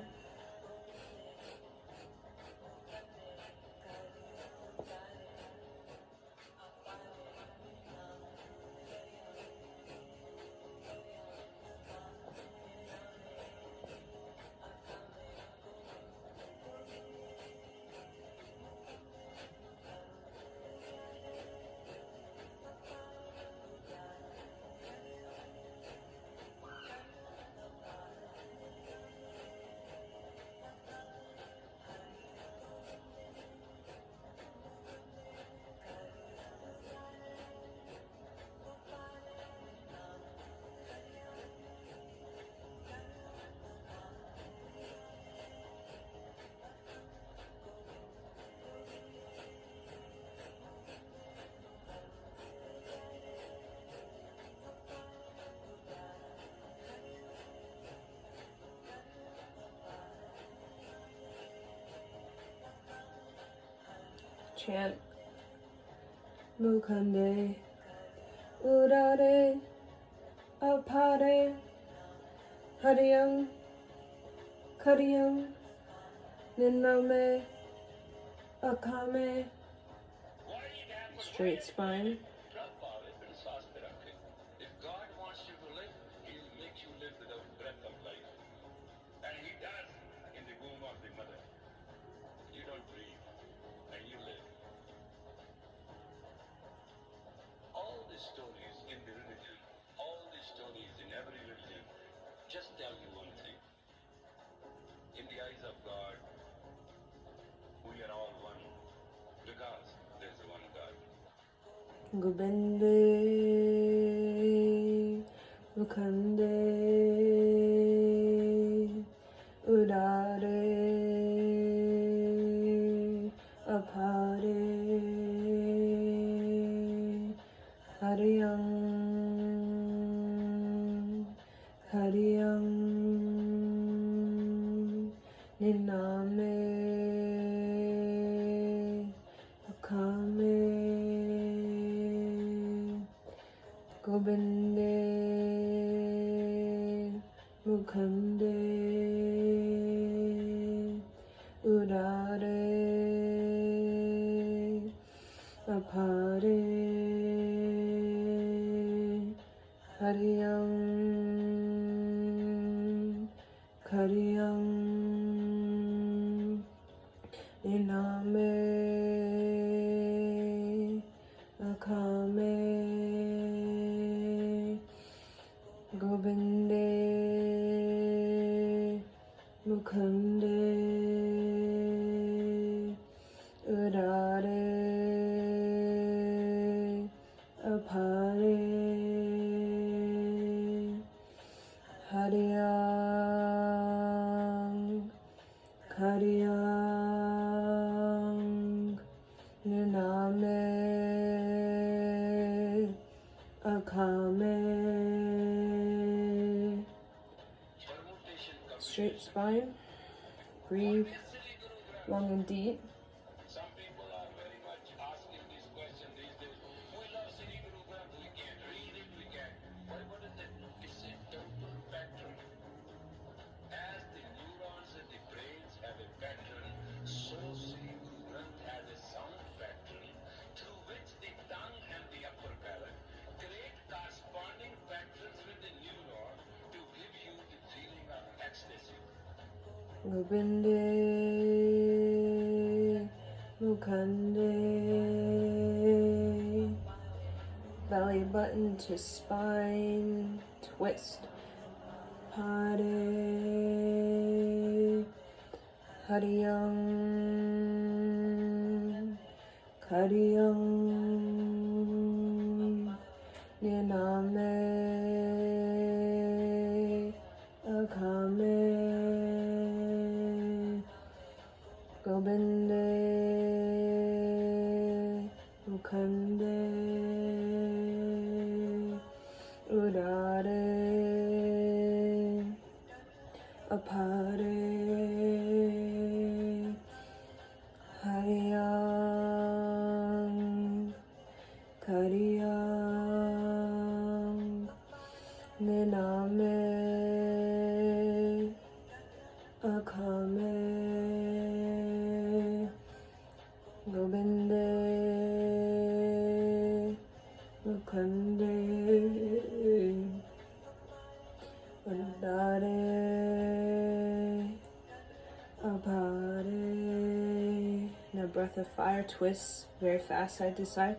Chant. Mukande, Udare, Apare, Hariyam, Kariyam, Niname, Akame. Straight spine. If God wants you to live, He'll make you live without breath of life. And He does in the womb of the mother. You don't breathe, and you live. All the stories in the religion, all the stories in every religion, just tell you one thing. In the eyes of God, we are all one, because there's one God. Gobinde, Mukande, Udare, Apare, Hariyam, Hariyam, Niname, Akame, Gobinde, Mukande, Udare, Apare, Hariyam, Kariyam, Niname, Akame, Gobinde, Mukande, Udare, Apare, Hariyam, Kariyam, Niname, Akame. Straight spine. Breathe long and deep. Some people are very much asking this question these days. We love Sri Guru Granth, we can't read it, we can't. What is it? It's a temple pattern. As the neurons in the brains have a pattern, so Sri Guru Granth has a sound pattern through which the tongue and the upper palate create corresponding patterns with the neuron to give you the feeling of ecstasy. Gobinde, Mukande, belly button to spine, twist, Pare, Hariyam, Kariyam, Niname, Akame, Gobinde, Mukande, Murare, Apare, Haryang, Karyang, Niname, Akame, Gobinde, Mukande, Vandare, Apare. Now breath of fire twists very fast side to side.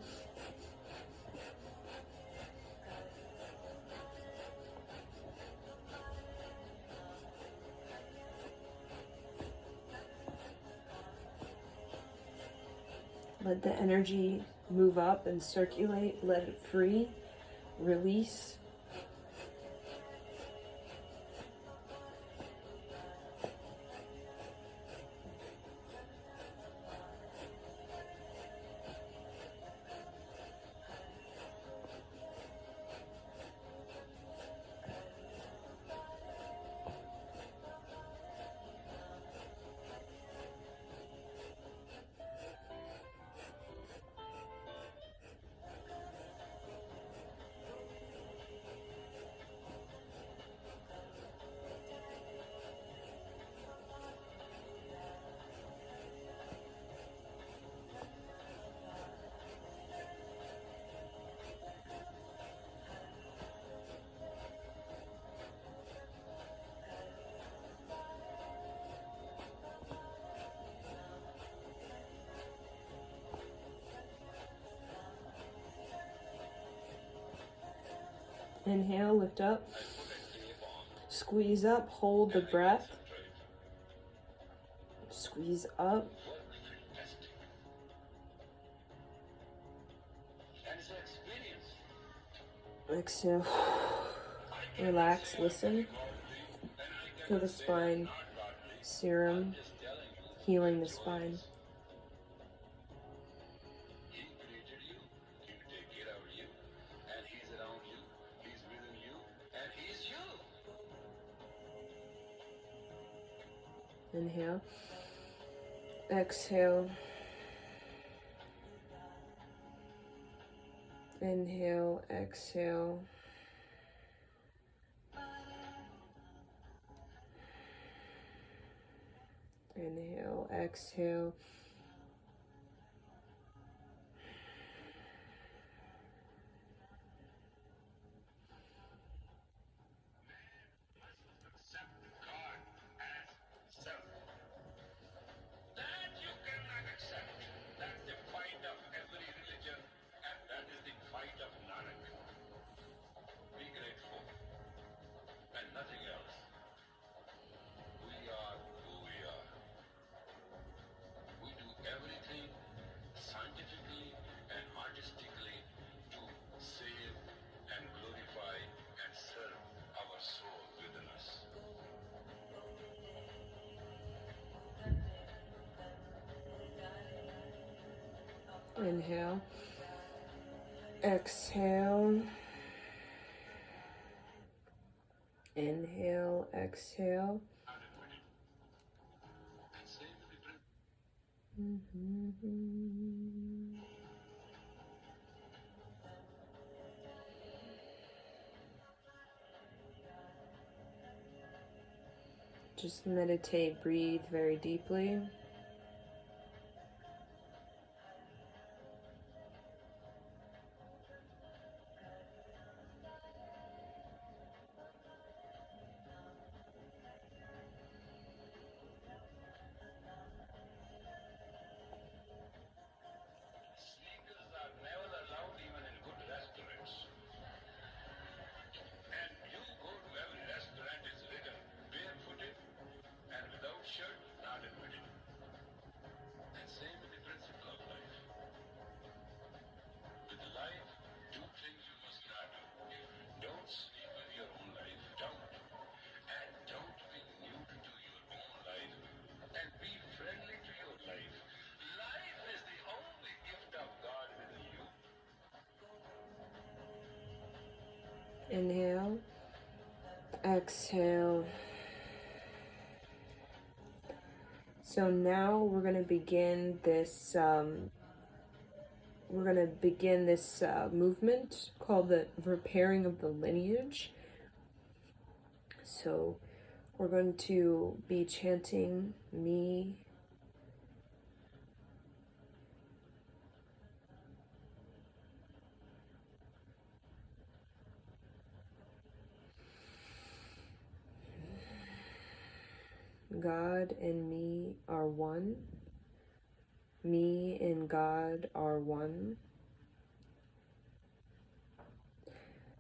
Let the energy move up and circulate. Let it free. Release. Inhale, lift up. Squeeze up, hold the breath. Squeeze up. Exhale. Relax, listen. Feel the spine serum healing the spine. He created you, he will take care of you, and he's around you, he's within you, and he's you. Inhale. Exhale. Inhale, exhale. Inhale, exhale. Accept God as self. That you cannot accept. That's the fight of every religion, and that is the fight of Nanak. Be grateful, and nothing else. We are who we are. We do everything scientifically and artistically to save and glorify and serve our soul within us. Inhale. Exhale. Inhale, exhale. And save the difference. Just meditate, breathe very deeply. Sneakers are never allowed even in good restaurants. And you go to every restaurant, it's written barefooted and without shirt, not admitted. And same with the principle of life. With life, two things you must not do. Don't sleep with your own life. Don't. And don't be nude to your own life. And be friendly to your life. Life is the only gift of God within you. Inhale. Exhale. So now we're going to begin this movement called the repairing of the lineage. So we're going to be chanting me, God and me are one. Me and God are one.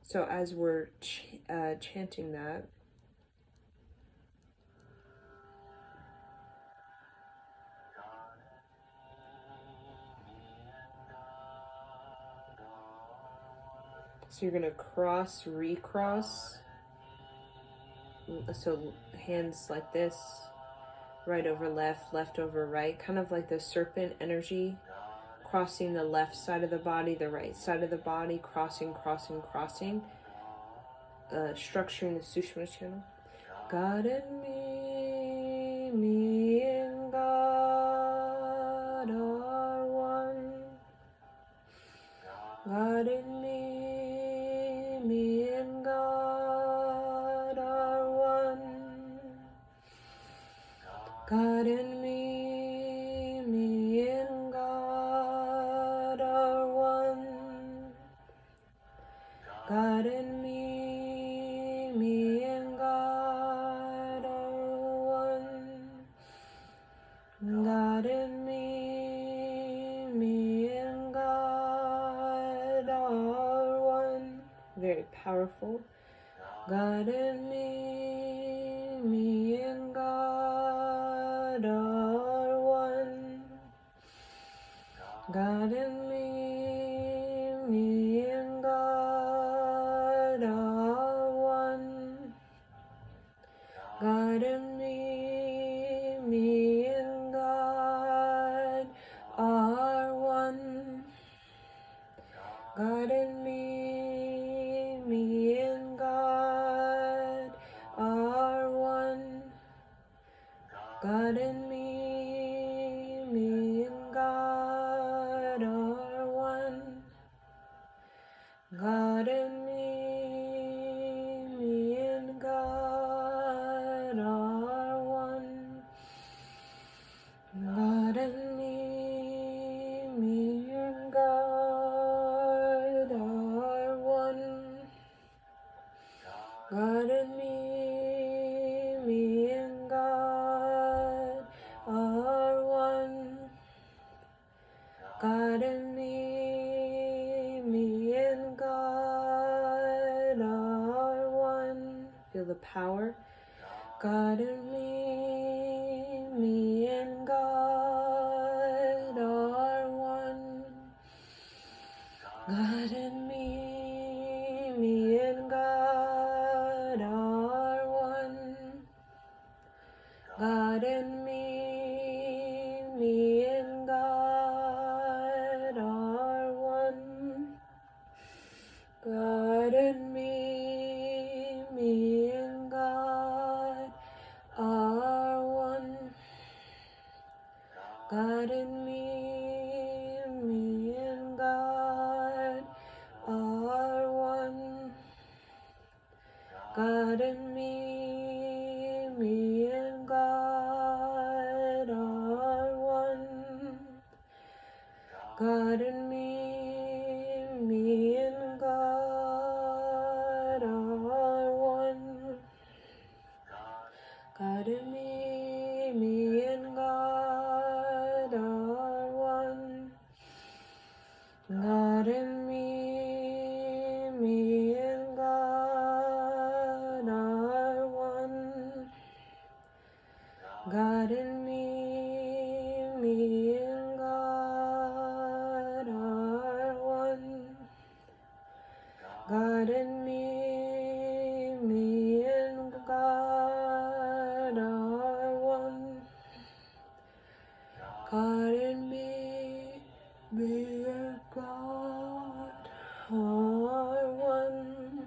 So as we're chanting that, so you're gonna cross, recross. So hands like this, right over left, left over right, kind of like the serpent energy, crossing the left side of the body, the right side of the body, crossing, crossing, crossing, structuring the Sushma channel. God and me and God are one. God and me and God are one. God and me and God are one. God and me and God are one. God and me and God are one. Very powerful. God and me and God are one. God and me and God are one. God and me and God are one. God and me and God are one. God and me and God are one. God and me and God are one. God and me and God are one. God and me and God are one. God and me and God are one. Feel the power. God and me and God are one. God and me and God are one. God and me and God are one. God and me and God are one. God and me and God are one. God and me and God are one. God and me and God are one. God and me and God are one. God and me and God are one. God and me and God are one. God and me and God are one. God and me and God are one.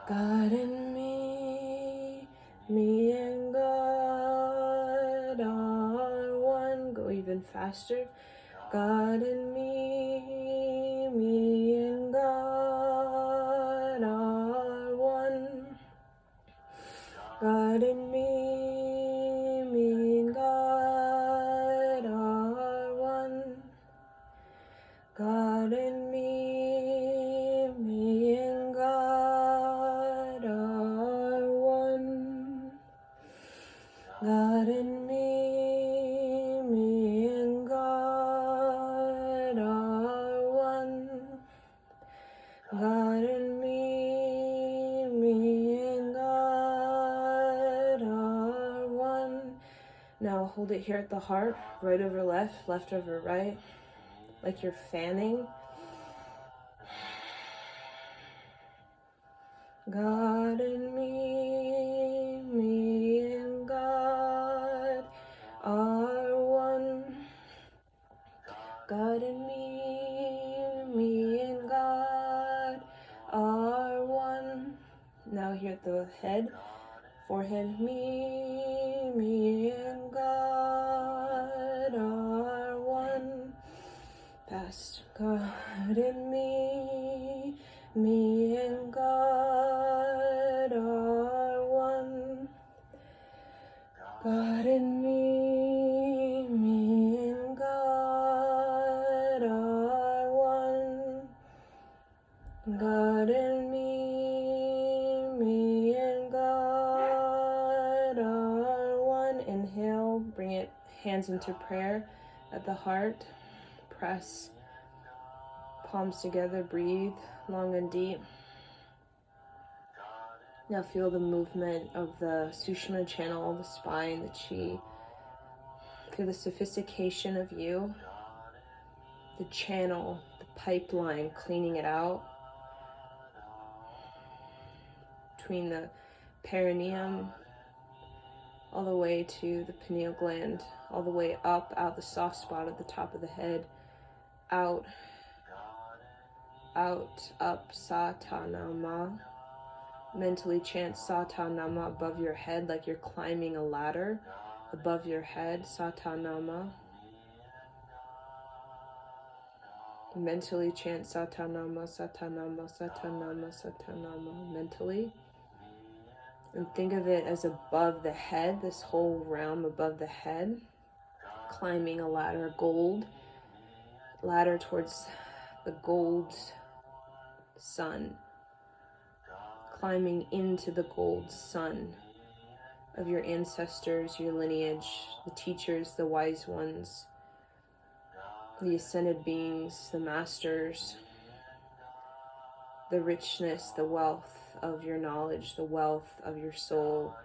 God and me and God are one. Go even faster. God and me and God are one. God and me and God are one. God and me and God are one. God and me and God are one. God and me and God are one. Now hold it here at the heart, right over left, left over right, like you're fanning. God and me and God are one. God and me and God are one. Now here at the head, forehead, me and God are one. Fast. God and me and God are one. God and me and God are one. God and me and God are one. Inhale, bring it hands into prayer at the heart. Press palms together, breathe long and deep. Now feel the movement of the Sushma channel, the spine, the chi. Feel the sophistication of you, the channel, the pipeline, cleaning it out between the perineum all the way to the pineal gland, all the way up, out the soft spot at the top of the head, out, up, Satanama. Mentally chant Satanama above your head like you're climbing a ladder above your head, Satanama. Mentally chant Satanama, Satanama, Satanama, Satanama, mentally. And think of it as above the head, this whole realm above the head, climbing a ladder, gold, ladder towards the gold sun, climbing into the gold sun of your ancestors, your lineage, the teachers, the wise ones, the ascended beings, the masters, the richness, the wealth of your knowledge, the wealth of your soul,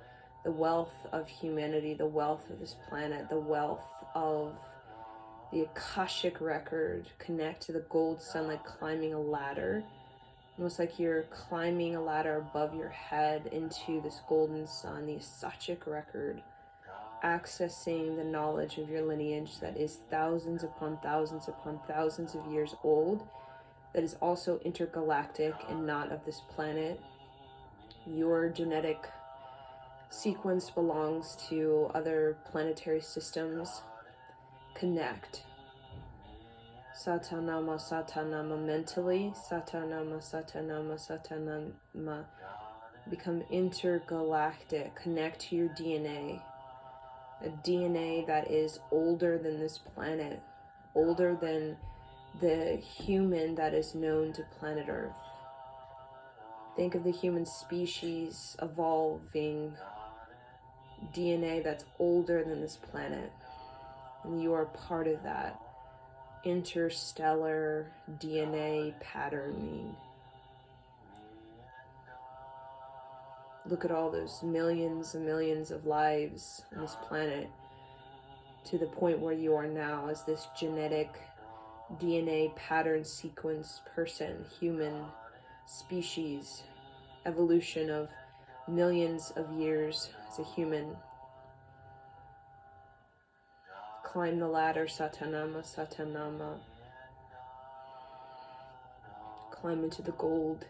the wealth of humanity, the wealth of this planet, the wealth of the Akashic record. Connect to the gold sun like climbing a ladder, almost like you're climbing a ladder above your head into this golden sun, the Akashic record, accessing the knowledge of your lineage that is thousands upon thousands upon thousands of years old, that is also intergalactic and not of this planet. Your genetic sequence belongs to other planetary systems. Connect. Satanama, Satanama mentally. Satanama, Satanama, Satanama. Become intergalactic. Connect to your DNA. A DNA that is older than this planet. Older than the human that is known to planet Earth. Think of the human species evolving DNA that's older than this planet. And you are part of that interstellar DNA patterning. Look at all those millions and millions of lives on this planet to the point where you are now as this genetic DNA pattern sequence person, human species, evolution of millions of years as a human. Climb the ladder, Satanama, Satanama. Climb into the gold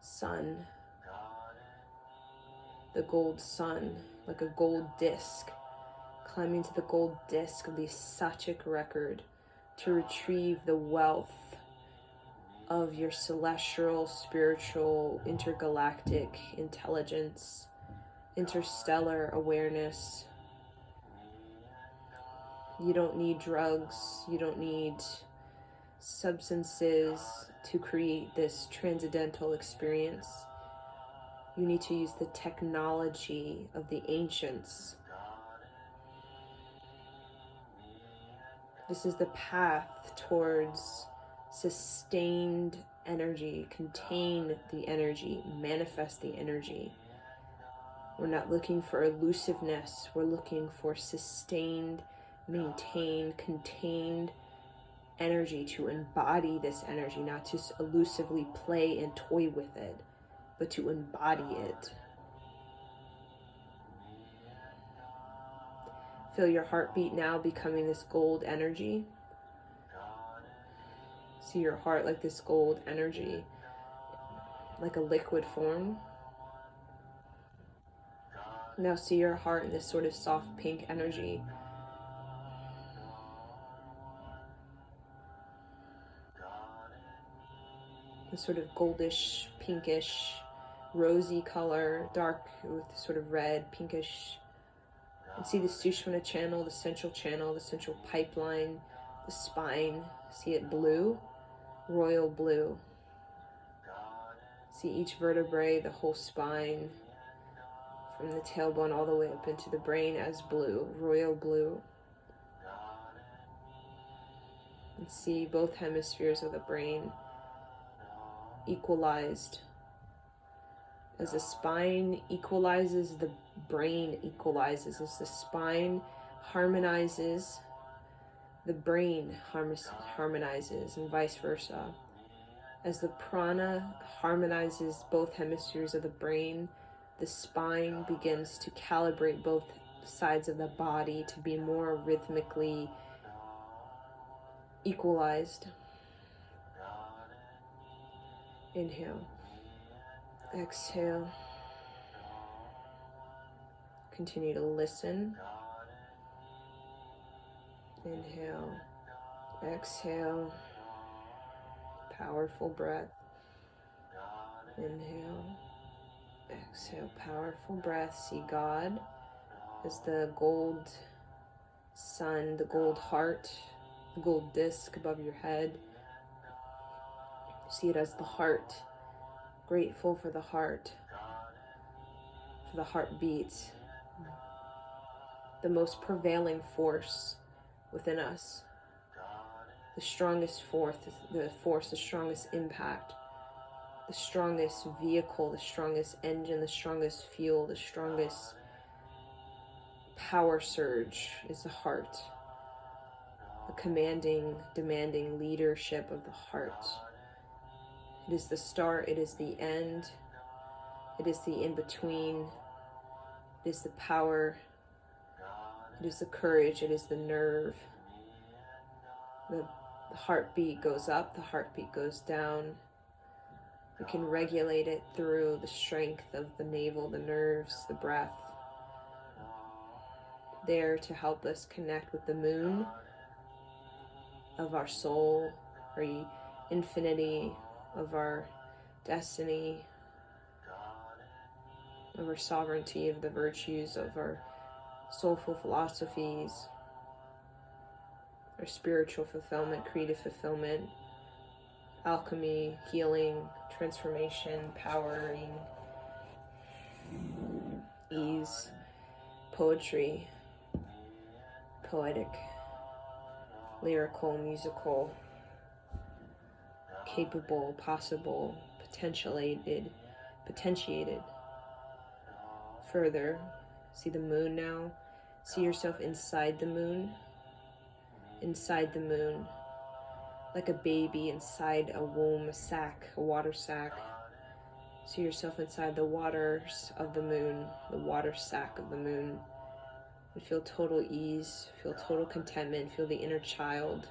sun. the gold sun, like a gold disc, climbing to the gold disc of the Sachic record to retrieve the wealth of your celestial, spiritual, intergalactic intelligence, interstellar awareness. You don't need drugs, you don't need substances to create this transcendental experience. You need to use the technology of the ancients. This is the path towards sustained energy, contain the energy, manifest the energy. We're not looking for elusiveness, we're looking for sustained, maintained, contained energy, to embody this energy, not to elusively play and toy with it, but to embody it. Feel your heartbeat now becoming this gold energy. See your heart like this gold energy, like a liquid form. Now see your heart in this sort of soft pink energy. This sort of goldish, pinkish, rosy color, dark with sort of red, pinkish. And see the Sushmana channel, the central pipeline, the spine. See it blue, royal blue. See each vertebrae, the whole spine, from the tailbone all the way up into the brain as blue, royal blue. And see both hemispheres of the brain equalized. As the spine equalizes, the brain equalizes. As the spine harmonizes, the brain harmonizes, and vice versa. As the prana harmonizes both hemispheres of the brain, the spine begins to calibrate both sides of the body to be more rhythmically equalized. Inhale. Exhale. Continue to listen. Inhale. Exhale. Powerful breath. Inhale. Exhale. Powerful breath. See God as the gold sun, the gold heart, the gold disc above your head. See it as the heart. Grateful for the heart, for the heartbeat, the most prevailing force within us, the strongest force, the strongest impact, the strongest vehicle, the strongest engine, the strongest fuel, the strongest power surge is the heart, the commanding, demanding leadership of the heart. It is the start, it is the end, it is the in-between, it is the power, it is the courage, it is the nerve. The heartbeat goes up, the heartbeat goes down. We can regulate it through the strength of the navel, the nerves, the breath. There to help us connect with the moon of our soul, our infinity, of our destiny, of our sovereignty, of the virtues, of our soulful philosophies, our spiritual fulfillment, creative fulfillment, alchemy, healing, transformation, powering, ease, poetry, poetic, lyrical, musical, capable, possible, potentiated. Further, see the moon now. See yourself inside the moon, like a baby inside a womb, a sack, a water sack. See yourself inside the waters of the moon, the water sack of the moon. And feel total ease, feel total contentment, feel the inner child.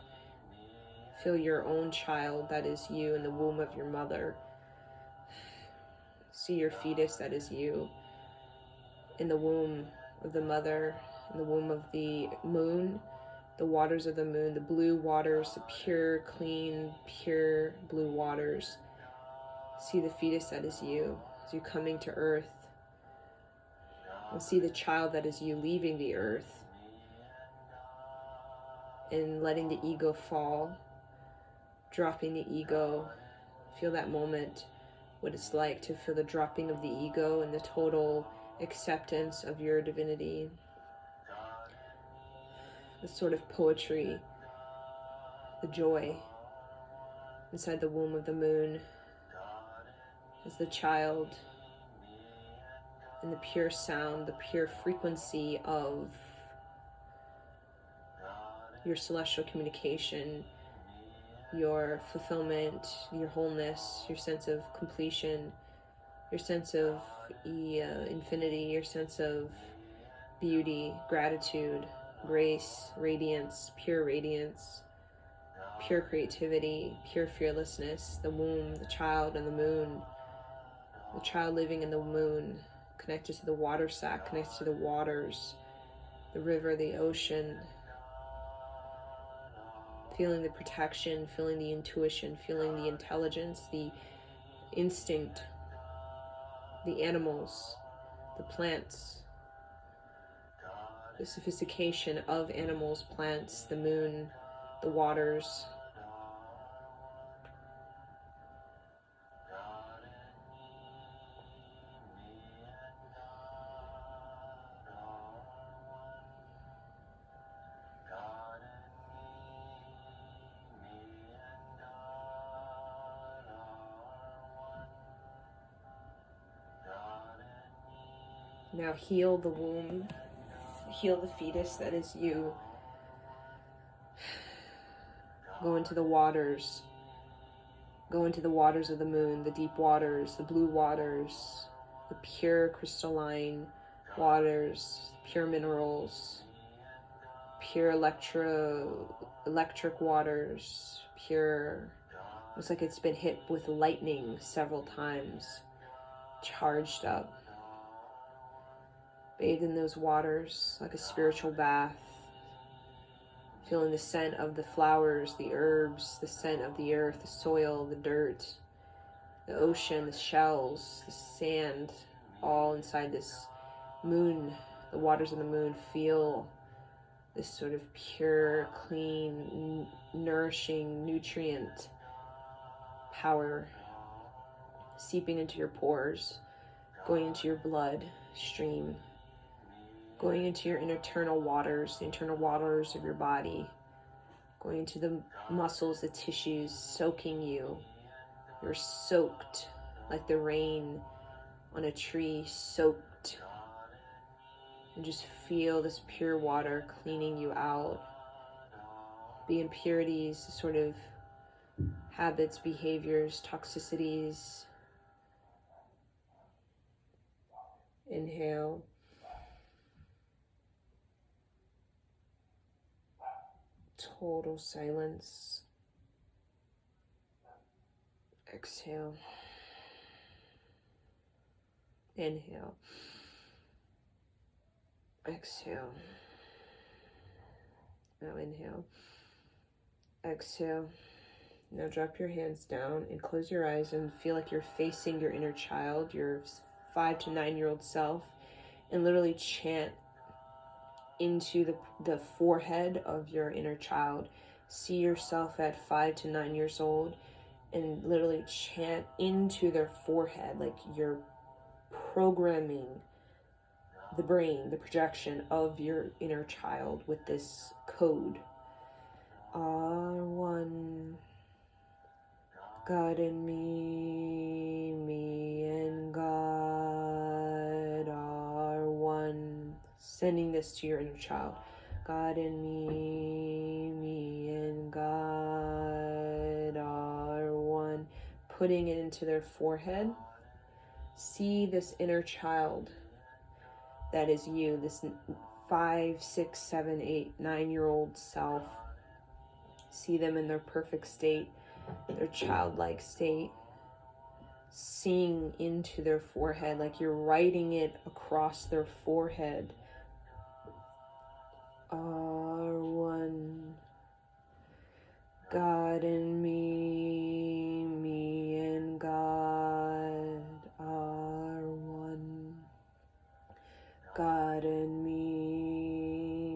Feel your own child, that is you, in the womb of your mother. See your fetus, that is you. in the womb of the mother, in the womb of the moon, the waters of the moon, the blue waters, the pure, clean, pure blue waters. See the fetus that is you as you coming to earth. And see the child that is you leaving the earth and letting the ego fall, dropping the ego. Feel that moment, what it's like to feel the dropping of the ego and the total acceptance of your divinity. The sort of poetry, the joy inside the womb of the moon as the child and the pure sound, the pure frequency of your celestial communication, your fulfillment, your wholeness, your sense of completion, your sense of infinity, your sense of beauty, gratitude, grace, radiance, pure creativity, pure fearlessness, the womb, the child and the moon, the child living in the moon, connected to the water sac, connected to the waters, the river, the ocean, feeling the protection, feeling the intuition, feeling the intelligence, the instinct, the animals, the plants, the sophistication of animals, plants, the moon, the waters. Now heal the womb, heal the fetus that is you. Go into the waters. Go into the waters of the moon, the deep waters, the blue waters, the pure crystalline waters, pure minerals, pure electric waters, pure, looks like it's been hit with lightning several times, charged up. Bathe in those waters like a spiritual bath, feeling the scent of the flowers, the herbs, the scent of the earth, the soil, the dirt, the ocean, the shells, the sand, all inside this moon, the waters of the moon. Feel this sort of pure, clean, nourishing, nutrient power seeping into your pores, going into your blood stream, going into your internal waters, the internal waters of your body, going into the muscles, the tissues, soaking you. You're soaked like the rain on a tree, soaked. And just feel this pure water cleaning you out. The impurities, sort of habits, behaviors, toxicities. Inhale. Total silence. Exhale. Inhale. Exhale. Now inhale. Exhale. Now drop your hands down and close your eyes and feel like you're facing your inner child, your 5 to 9-year-old self, and literally chant into the forehead of your inner child. See yourself at 5 to 9 years old and literally chant into their forehead, like you're programming the brain, the projection of your inner child with this code. R1, God and me and God are one. Sending this to your inner child. God and me and God are one. Putting it into their forehead. See this inner child that is you, this 5, 6, 7, 8, 9-year-old self. See them in their perfect state, their childlike state. sing into their forehead, like you're writing it across their forehead. Are one. God and me and God are one. God and me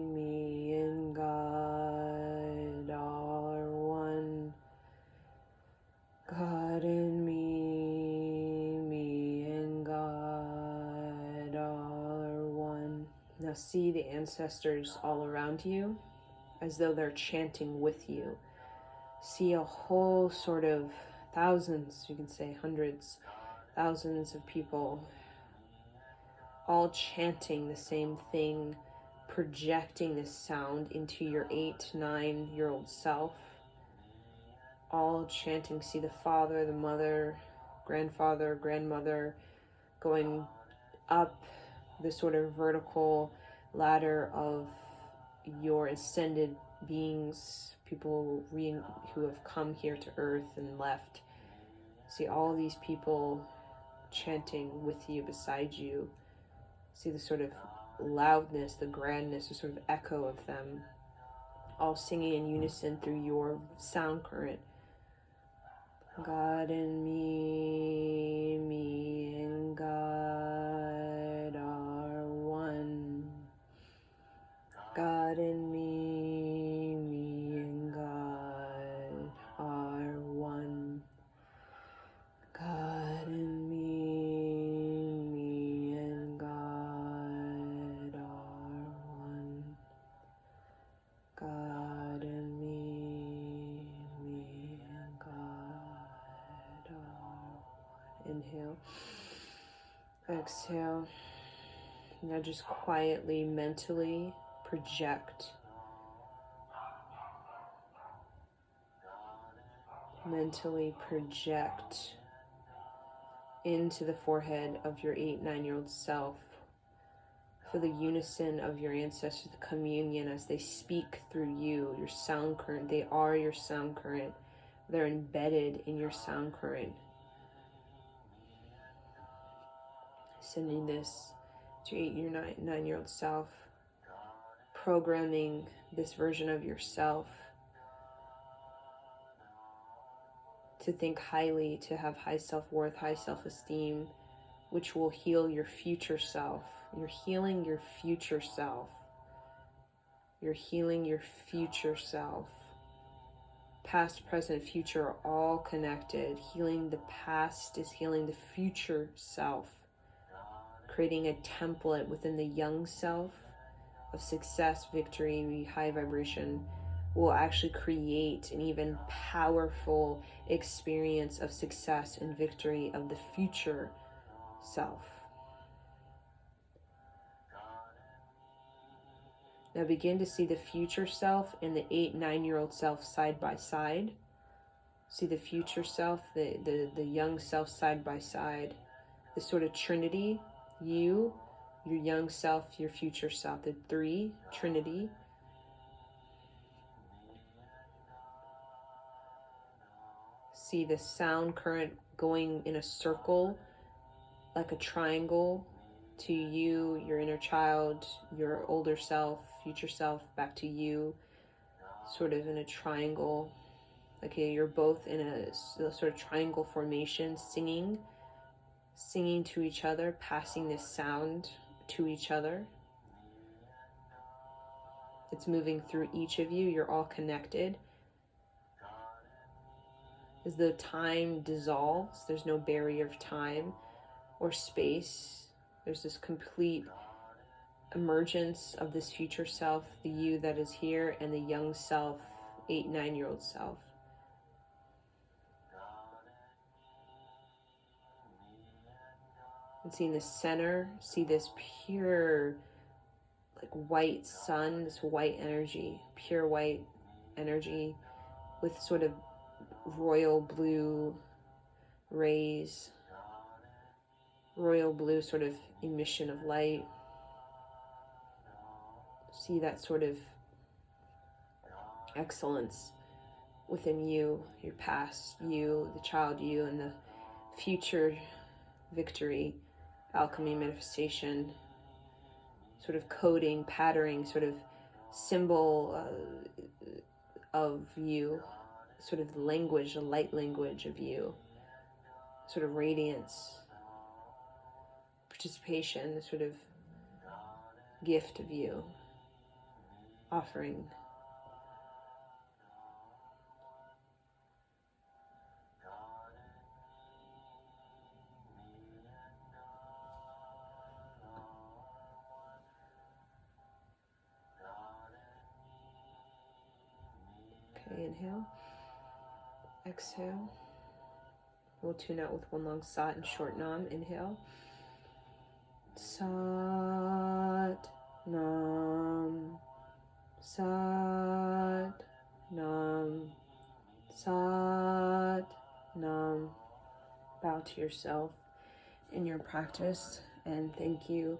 and God are one. God and me and God are one. Now see the ancestors all around you as though they're chanting with you. See a whole sort of thousands, you can say hundreds, thousands of people all chanting the same thing, projecting this sound into your 8, 9-year-old self. All chanting. See the father, the mother, grandfather, grandmother going up the sort of vertical ladder of your ascended beings, people who have come here to earth and left. See all these people chanting with you, beside you. See the sort of loudness, the grandness, the sort of echo of them, all singing in unison through your sound current. God and me and God are one. God and me and God are one. God and me and God are one. God and me and God are one. Inhale. Exhale. Now just quietly, mentally project. Mentally project into the forehead of your 8, 9-year-old self. Feel the unison of your ancestors, the communion as they speak through you, your sound current. They are your sound current. They're embedded in your sound current. Sending this to your 8, 9-year-old self. Programming this version of yourself to think highly, to have high self-worth, high self-esteem, which will heal your future self. You're healing your future self. You're healing your future self. Past, present, future are all connected. Healing the past is healing the future self. Creating a template within the young self of success, victory, high vibration will actually create an even powerful experience of success and victory of the future self. Now begin to see the future self and the 8, 9-year-old self side by side. See the future self, the young self side by side. The sort of trinity, you, your young self, your future self. The 3, trinity. See the sound current going in a circle, like a triangle, to you, your inner child, your older self, future self, back to you, sort of in a triangle. Okay, you're both in a sort of triangle formation, singing to each other, passing this sound to each other. It's moving through each of you. You're all connected. As the time dissolves, there's no barrier of time or space. There's this complete emergence of this future self, the you that is here, and the young self, 8, 9-year-old self. And see in the center, see this pure, like white sun, this white energy, pure white energy with sort of royal blue rays, royal blue sort of emission of light. See that sort of excellence within you, your past you, the child you, and the future victory, alchemy, manifestation, sort of coding, patterning, sort of symbol of you, sort of language, a light language of you, sort of radiance, participation, sort of gift of you, offering. Okay, inhale, exhale. We'll tune out with one long sat and short nam. Inhale. Sat nam. Sat nam. Sat nam. Bow to yourself in your practice, and thank you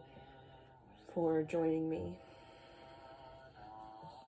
for joining me.